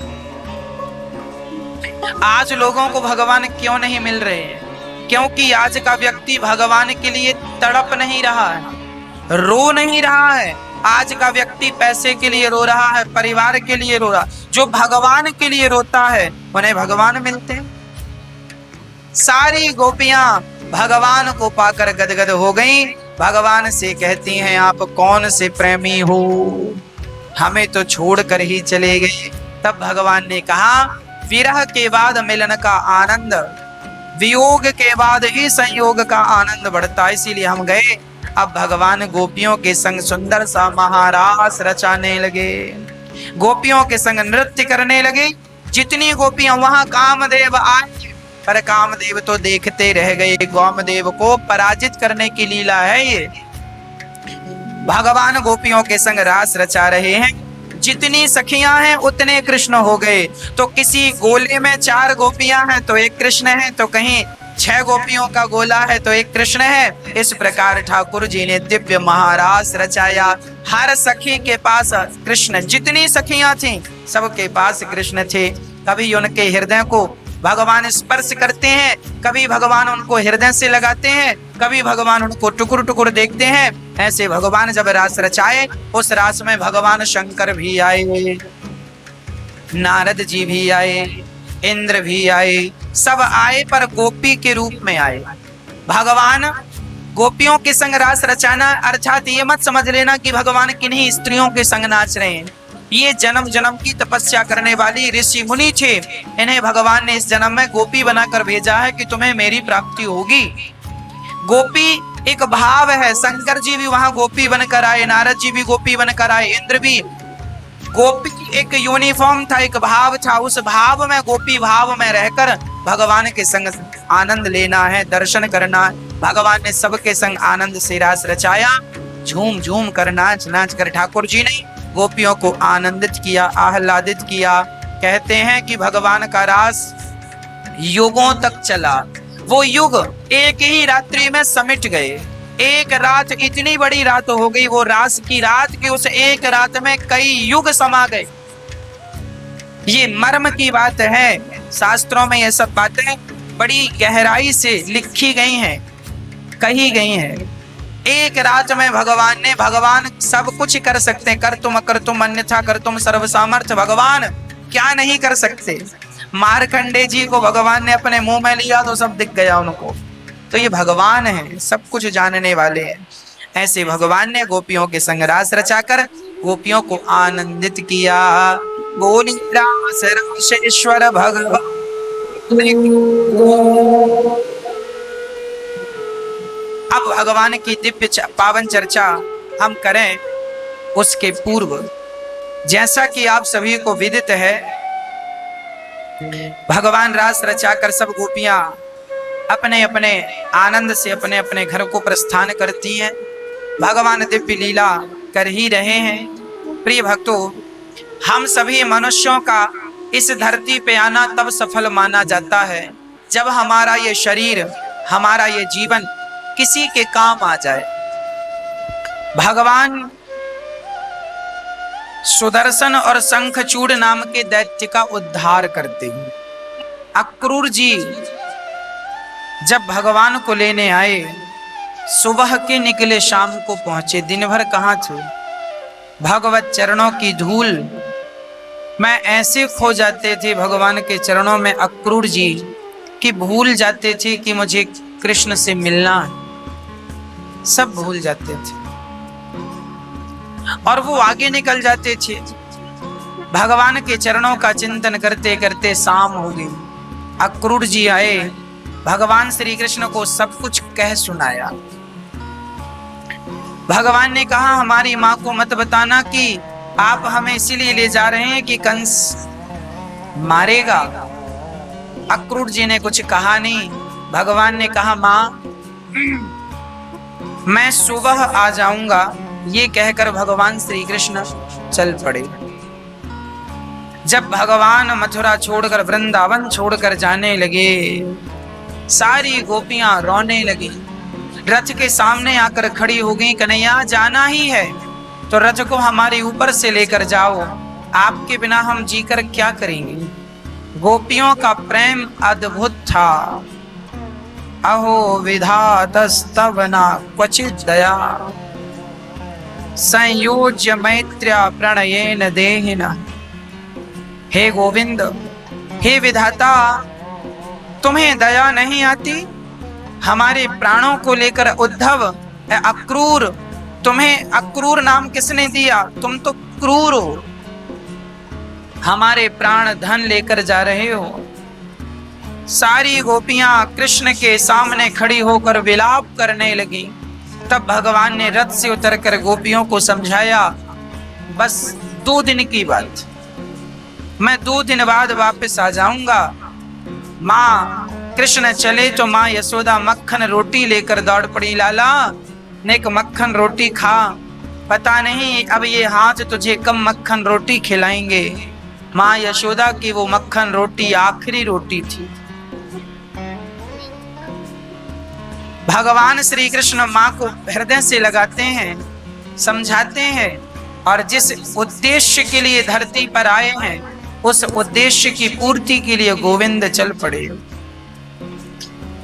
A: आज लोगों को भगवान क्यों नहीं मिल रहे हैं? क्योंकि आज का व्यक्ति भगवान के लिए तड़प नहीं रहा है, रो नहीं रहा है। आज का व्यक्ति पैसे के लिए रो रहा है, परिवार के लिए रो रहा है। जो भगवान के लिए रोता है उन्हें भगवान मिलते हैं। सारी गोपियां भगवान को पाकर गदगद हो गईं। भगवान से कहती हैं, आप कौन से प्रेमी हो, हमें तो छोड़कर ही चले गए। तब भगवान ने कहा, विरह के बाद मिलन का आनंद वियोग के बाद ही संयोग का आनंद बढ़ता है। इसीलिए हम गए। अब भगवान गोपियों के संग सुंदर सा महारास रचाने लगे, गोपियों के संग नृत्य करने लगे। जितनी गोपियां वहां कामदेव आए, पर कामदेव तो देखते रह गए। कामदेव को पराजित करने की लीला है ये। भगवान गोपियों के संग रास रचा रहे हैं। जितनी सखियां हैं उतने कृष्ण हो गए। तो किसी गोले में 4 गोपियां हैं तो एक कृष्ण है, तो कहीं 6 गोपियों का गोला है तो एक कृष्ण है। इस प्रकार ठाकुर जी ने दिव्य महारास रचाया। हर सखी के पास कृष्ण, जितनी सखियां थीं सबके पास कृष्ण थे। कभी उनके हृदय को भगवान स्पर्श करते हैं, कभी भगवान उनको हृदय से लगाते हैं, कभी भगवान उनको टुकुर टुकुर देखते हैं। ऐसे भगवान जब रास रचाए, उस रास में भगवान शंकर भी आए, नारद जी भी आए, इंद्र भी आए, सब आए पर गोपी के रूप में आए। भगवान गोपियों के संग रास रचाना अर्थात ये मत समझ लेना कि भगवान किन्हीं स्त्रियों के संग नाच रहे हैं। ये जन्म जन्म की तपस्या करने वाली ऋषि मुनि थे। इन्हें भगवान ने इस जन्म में गोपी बनाकर भेजा है कि तुम्हें मेरी प्राप्ति होगी। गोपी एक भाव है। शंकर जी भी वहां गोपी बनकर आए, नारद जी भी गोपी बनकर आए, इंद्र भी। गोपी एक यूनिफॉर्म था, एक भाव था। उस भाव में, गोपी भाव में रहकर भगवान के संग आनंद लेना है, दर्शन करना। भगवान ने सबके संग आनंद से रास रचाया। झूम झूम कर, नाच नाच कर ठाकुर जी ने गोपियों को आनंदित किया, आह्लादित किया। कहते हैं कि भगवान का रास युगों तक चला। वो युग एक ही रात्रि में समिट गए। एक रात, इतनी बड़ी रात हो गई वो रास की रात कि उस एक रात में कई युग समा गए। ये मर्म की बात है। शास्त्रों में ये सब बातें बड़ी गहराई से लिखी गई हैं, कही गई हैं। एक रात में भगवान सब कुछ कर सकते हैं। कर तुम अन्यथा कर तुम सर्व सामर्थ्य। भगवान क्या नहीं कर सकते। मार्कंडे जी को भगवान ने अपने मुंह में लिया तो सब दिख गया उनको। तो ये भगवान है, सब कुछ जानने वाले हैं। ऐसे भगवान ने गोपियों के संग रास रचाकर गोपियों को आनंदित किया। बोली रास रासेश्वर भगवान। अब भगवान की दिव्य पावन चर्चा हम करें, उसके पूर्व जैसा कि आप सभी को विदित है, भगवान रास रचाकर सब गोपियां अपने अपने आनंद से अपने अपने घर को प्रस्थान करती हैं। भगवान दिव्य लीला कर ही रहे हैं। प्रिय भक्तों, हम सभी मनुष्यों का इस धरती पे आना तब सफल माना जाता है जब हमारा ये शरीर, हमारा ये जीवन किसी के काम आ जाए। भगवान सुदर्शन और शंखचूड़ नाम के दैत्य का उद्धार करते हैं। अक्रूर जी जब भगवान को लेने आए, सुबह के निकले शाम को पहुंचे। दिन भर कहाँ थे? भगवत चरणों की धूल में ऐसे खो जाते थे भगवान के चरणों में अक्रूर जी कि भूल जाते थे कि मुझे कृष्ण से मिलना है। सब भूल जाते थे और वो आगे निकल जाते थे। भगवान के चरणों का चिंतन करते करते शाम हो गई। अक्रूर जी आए, भगवान श्री कृष्ण को सब कुछ कह सुनाया। भगवान ने कहा, हमारी माँ को मत बताना कि आप हमें इसीलिए ले जा रहे हैं कि कंस मारेगा। अक्रूर जी ने कुछ कहा नहीं। भगवान ने कहा, माँ मैं सुबह आ जाऊंगा। ये कहकर भगवान श्री कृष्ण चल पड़े। जब भगवान मथुरा छोड़कर, वृंदावन छोड़कर जाने लगे, सारी गोपियां रोने लगी। रथ के सामने आकर खड़ी हो गई। कन्हैया, जाना ही है तो रथ को हमारे ऊपर से लेकर जाओ, आपके बिना हम जीकर क्या करेंगे। गोपियों का प्रेम अद्भुत था। अहो विधातस्तव न क्वचित् दया, संयोज्य मैत्र्या प्रणयेन देहिना। हे गोविंद, हे विधाता, तुम्हें दया नहीं आती? हमारे प्राणों को लेकर उद्धव, अक्रूर, तुम्हें अक्रूर नाम किसने दिया? तुम तो क्रूर हो, हमारे प्राण धन लेकर जा रहे हो। सारी गोपियां कृष्ण के सामने खड़ी होकर विलाप करने लगी। तब भगवान ने रथ से उतरकर गोपियों को समझाया, बस 2 दिन की बात, मैं 2 दिन बाद वापस आ जाऊंगा। माँ कृष्ण चले तो माँ यशोदा मक्खन रोटी लेकर दौड़ पड़ी, लाला नेक मक्खन रोटी खा, पता नहीं अब ये हाथ तुझे कब मक्खन रोटी खिलाएंगे। माँ यशोदा की वो मक्खन रोटी आखिरी रोटी थी। भगवान श्री कृष्ण माँ को हृदय से लगाते हैं, समझाते हैं, और जिस उद्देश्य के लिए धरती पर आए हैं उस उद्देश्य की पूर्ति के लिए गोविंद चल पड़े।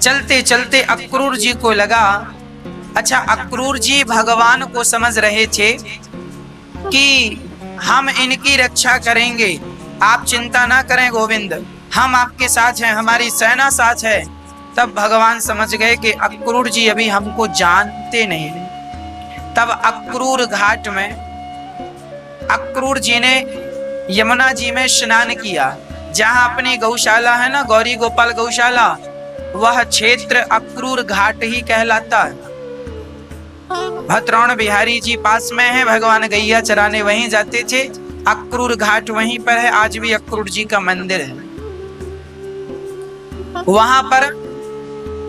A: चलते चलते अक्रूर जी को लगा, अच्छा अक्रूर जी भगवान को समझ रहे थे कि हम इनकी रक्षा करेंगे, आप चिंता ना करें गोविंद, हम आपके साथ हैं, हमारी सेना साथ है। तब भगवान समझ गए कि अक्रूर जी अभी हमको जानते नहीं। तब अक्रूर घाट में अक्रूर जी ने यमुना जी में स्नान किया। जहां अपनी गौशाला है ना, गौरी गोपाल गौशाला, वह क्षेत्र अक्रूर घाट ही कहलाता है। भद्रौण बिहारी जी पास में है, भगवान गैया चराने वहीं जाते थे। अक्रूर घाट वहीं पर है, आज भी अक्रूर जी का मंदिर है। वहां पर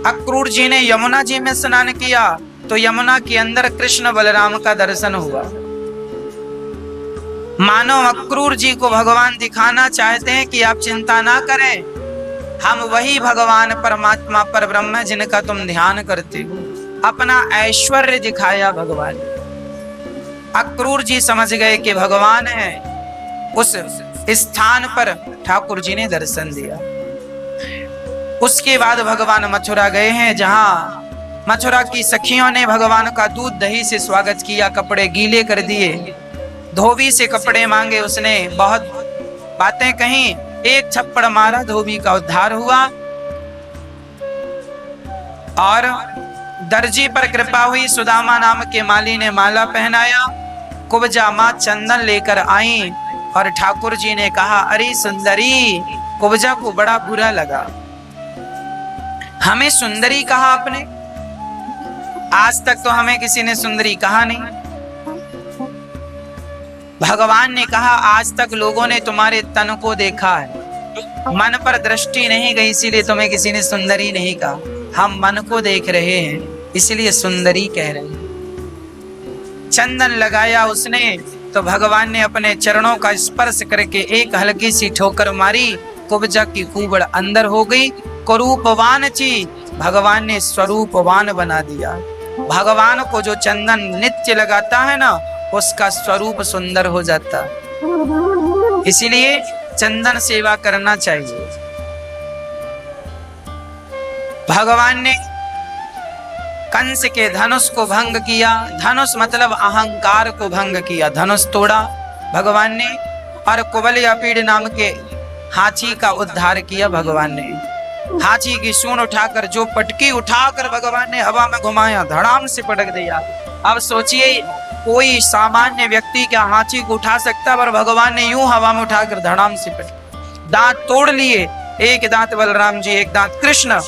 A: अक्रूर जी ने यमुना जी में स्नान किया तो यमुना के अंदर कृष्ण बलराम का दर्शन हुआ। मानो अक्रूर जी को भगवान दिखाना चाहते हैं कि आप चिंता ना करें, हम वही भगवान परमात्मा पर ब्रह्म जिनका तुम ध्यान करते हो। अपना ऐश्वर्य दिखाया भगवान। अक्रूर जी समझ गए कि भगवान है। उस स्थान पर ठाकुर जी ने दर्शन दिया। उसके बाद भगवान मथुरा गए हैं, जहां मथुरा की सखियों ने भगवान का दूध दही से स्वागत किया, कपड़े गीले कर दिए, धोबी से कपड़े मांगे, उसने बहुत बातें कही, एक थप्पड़ मारा, धोबी का उद्धार हुआ। और दर्जी पर कृपा हुई, सुदामा नाम के माली ने माला पहनाया। कुब्जा मां चंदन लेकर आई और ठाकुर जी ने कहा, अरे सुंदरी। कुब्जा को बड़ा बुरा लगा, हमें सुंदरी कहा आपने, आज तक तो हमें किसी ने सुंदरी कहा नहीं। भगवान ने कहा, आज तक लोगों ने तुम्हारे तन को देखा है, मन पर दृष्टि नहीं गई, इसीलिए तुम्हें किसी ने सुंदरी नहीं कहा। हम मन को देख रहे हैं, इसलिए सुंदरी कह रहे हैं। चंदन लगाया उसने तो भगवान ने अपने चरणों का स्पर्श करके एक हल्की सी ठोकर मारी, कुब्जा की कुबड़ अंदर हो गई। कुरूपवान ची भगवान ने स्वरूपवान बना दिया। भगवान को जो चंदन नित्य लगाता है ना, उसका स्वरूप सुंदर हो जाता। इसीलिए चंदन सेवा करना चाहिए। भगवान ने कंस के धनुष को भंग किया। धनुष मतलब अहंकार को भंग किया, धनुष तोड़ा भगवान ने। और कुबलयापीड़ नाम के हाथी का उद्धार किया भगवान ने। हाथी की सूंड उठाकर, जो पटकी उठाकर भगवान ने हवा में घुमाया, धड़ाम से पटक दिया। अब सोचिए, कोई सामान्य व्यक्ति क्या हाथी को उठा सकता, पर भगवान ने यूं हवा में उठाकर धड़ाम से पटक, दांत तोड़ लिए, एक दांत बलराम जी, एक दांत कृष्ण,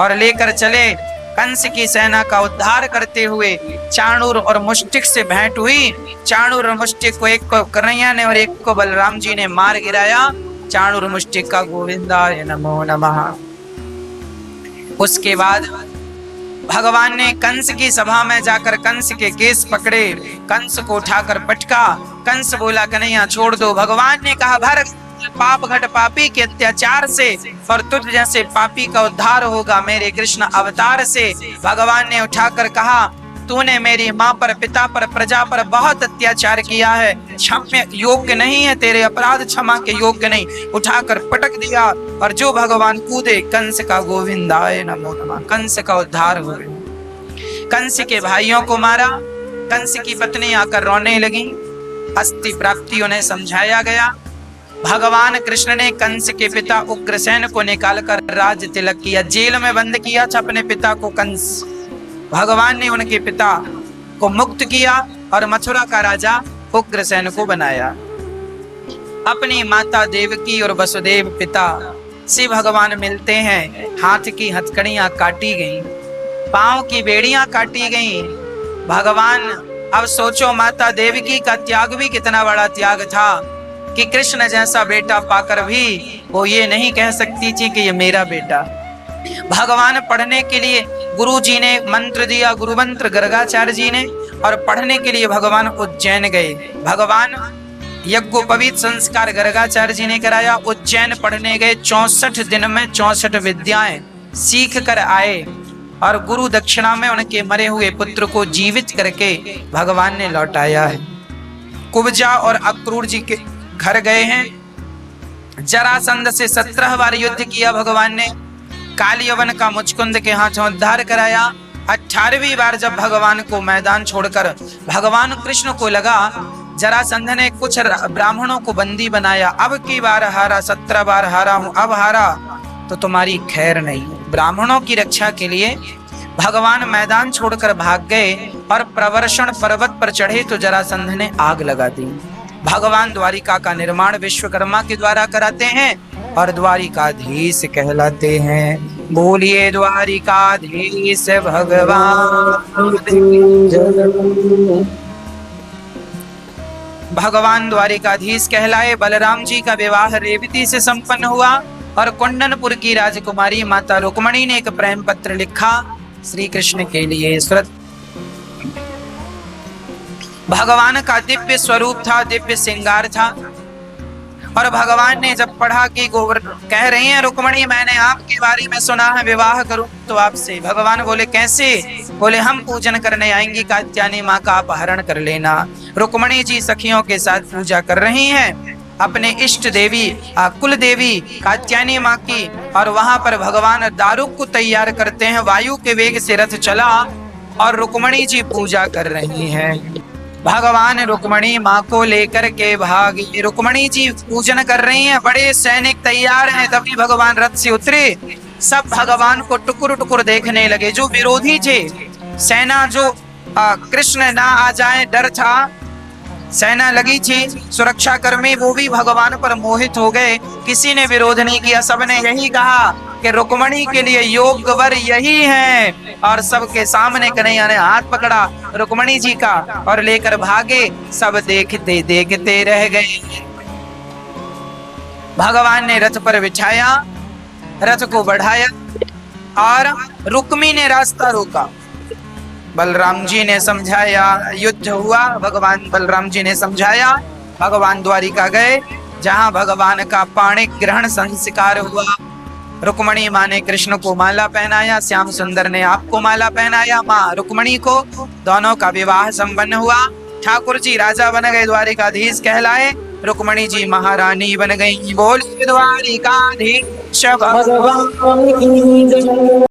A: और लेकर चले। कंस की सेना का उद्धार करते हुए चाणूर और मुष्टिक से भेंट हुई। चाणूर और मुष्टिक को, एक को कन्हैया ने और एक को बलराम जी ने मार गिराया। चाणूर मुष्टिक का गोविंदाय नमो नमः। उसके बाद भगवान ने कंस की सभा में जाकर कंस के केस पकड़े, कंस को उठाकर पटका। कंस बोला, कन्हैया छोड़ दो। भगवान ने कहा, भर पाप घट पापी के अत्याचार से, और तुझ जैसे पापी का उद्धार होगा मेरे कृष्ण अवतार से। भगवान ने उठाकर कहा, तूने मेरी माँ पर, पिता पर, प्रजा पर बहुत अत्याचार किया है, क्षम्य योग्य नहीं है, तेरे अपराध क्षमा के योग्य नहीं। उठाकर पटक दिया, और जो भगवान कूदे, कंस का गोविंदाय नमो नमः, कंस का उद्धार हो गया। कंस के भाइयों को मारा। कंस की पत्नी आकर रोने लगी। अस्थि प्राप्ति उन्हें समझाया गया। भगवान कृष्ण ने कंस के पिता उग्रसेन को निकालकर राज तिलक किया। जेल में बंद किया था अपने पिता को कंस। भगवान ने उनके पिता को मुक्त किया और मथुरा का राजा उग्रसेन को बनाया। अपनी माता देवकी और वसुदेव पिता से भगवान मिलते हैं। हाथ की हथकड़ियां काटी गई, पांव की बेड़ियां काटी गई। भगवान, अब सोचो माता देवकी का त्याग भी कितना बड़ा त्याग था कि कृष्ण जैसा बेटा पाकर भी वो ये नहीं कह सकती थी कि ये मेरा बेटा। भगवान पढ़ने के लिए गुरु जी ने मंत्र दिया, गुरु मंत्र गर्गाचार्य जी ने, और पढ़ने के लिए भगवान उज्जैन गए। भगवान यज्ञोपवीत संस्कार गर्गाचार्य जी ने कराया, उज्जैन पढ़ने गए। 64 दिन में 64 विद्याएं सीख कर आए और गुरु दक्षिणा में उनके मरे हुए पुत्र को जीवित करके भगवान ने लौटाया है। कुब्जा और अक्रूर जी के घर गए हैं। जरासंध से 17 बार युद्ध किया भगवान ने। कालियवन का मुचकुंद के हाथों उद्धार कराया। 18वीं बार जब भगवान को मैदान छोड़कर भगवान कृष्ण को लगा जरासंध ने कुछ ब्राह्मणों को बंदी बनाया, अब की बार हारा, 17 बार हारा हूं, अब हारा तो तुम्हारी खैर नहीं। ब्राह्मणों की रक्षा के लिए भगवान मैदान छोड़कर भाग गए और प्रवर्षण पर्वत पर चढ़े तो जरासंध ने आग लगा दी। भगवान द्वारिका का निर्माण विश्वकर्मा के द्वारा कराते हैं और द्वारिकाधीश कहलाते हैं। बोलिए द्वारिकाधीश भगवान। भगवान द्वारिकाधीश कहलाए। बलराम जी का विवाह रेवती से संपन्न हुआ और कुंडनपुर की राजकुमारी माता रुक्मणी ने एक प्रेम पत्र लिखा श्री कृष्ण के लिए। भगवान का दिव्य स्वरूप था, दिव्य श्रृंगार था। और भगवान ने जब पढ़ा कि कह रही हैं रुक्मणी मैंने आपके बारे में सुना है, विवाह करूं तो आपसे। भगवान बोले कैसे? बोले हम पूजन करने आएंगी, कात्यायनी माँ का अपहरण कर लेना। रुक्मणी जी सखियों के साथ पूजा कर रही हैं अपने इष्ट देवी कुल देवी कात्यायनी माँ की, और वहां पर भगवान दारुक को तैयार करते हैं। वायु के वेग से रथ चला और रुक्मणी जी पूजा कर रही हैं। भगवान रुक्मणी माँ को लेकर के भागी। रुक्मणी जी पूजन कर रही हैं, बड़े सैनिक तैयार हैं। तभी भगवान रथ से उतरे, सब भगवान को टुकुर टुकुर देखने लगे। जो विरोधी थे, सेना जो कृष्ण ना आ जाए डर था, सेना लगी थी सुरक्षा कर्मी, वो भी भगवान पर मोहित हो गए। किसी ने विरोध नहीं किया, सबने यही कहा कि रुक्मणी के लिए योग्य वर यही है। और सबके सामने कन्हैया ने हाथ पकड़ा रुक्मणी जी का और लेकर भागे। सब देखते देखते रह गए। भगवान ने रथ पर बिठाया, रथ को बढ़ाया और रुक्मी ने रास्ता रोका। बलराम जी ने समझाया, युद्ध हुआ, भगवान बलराम जी ने समझाया। भगवान द्वारिका गए, जहां भगवान का पाणी ग्रहण संस्कार हुआ। रुक्मणी माँ ने कृष्ण को माला पहनाया, श्याम सुंदर ने आपको माला पहनाया। माँ रुक्मणी को, दोनों का विवाह संपन्न हुआ। ठाकुर जी राजा बन गए, द्वारिकाधीश कहलाए। रुक्मणी जी महारानी बन गई। बोल द्वारिकाधीश भगवान।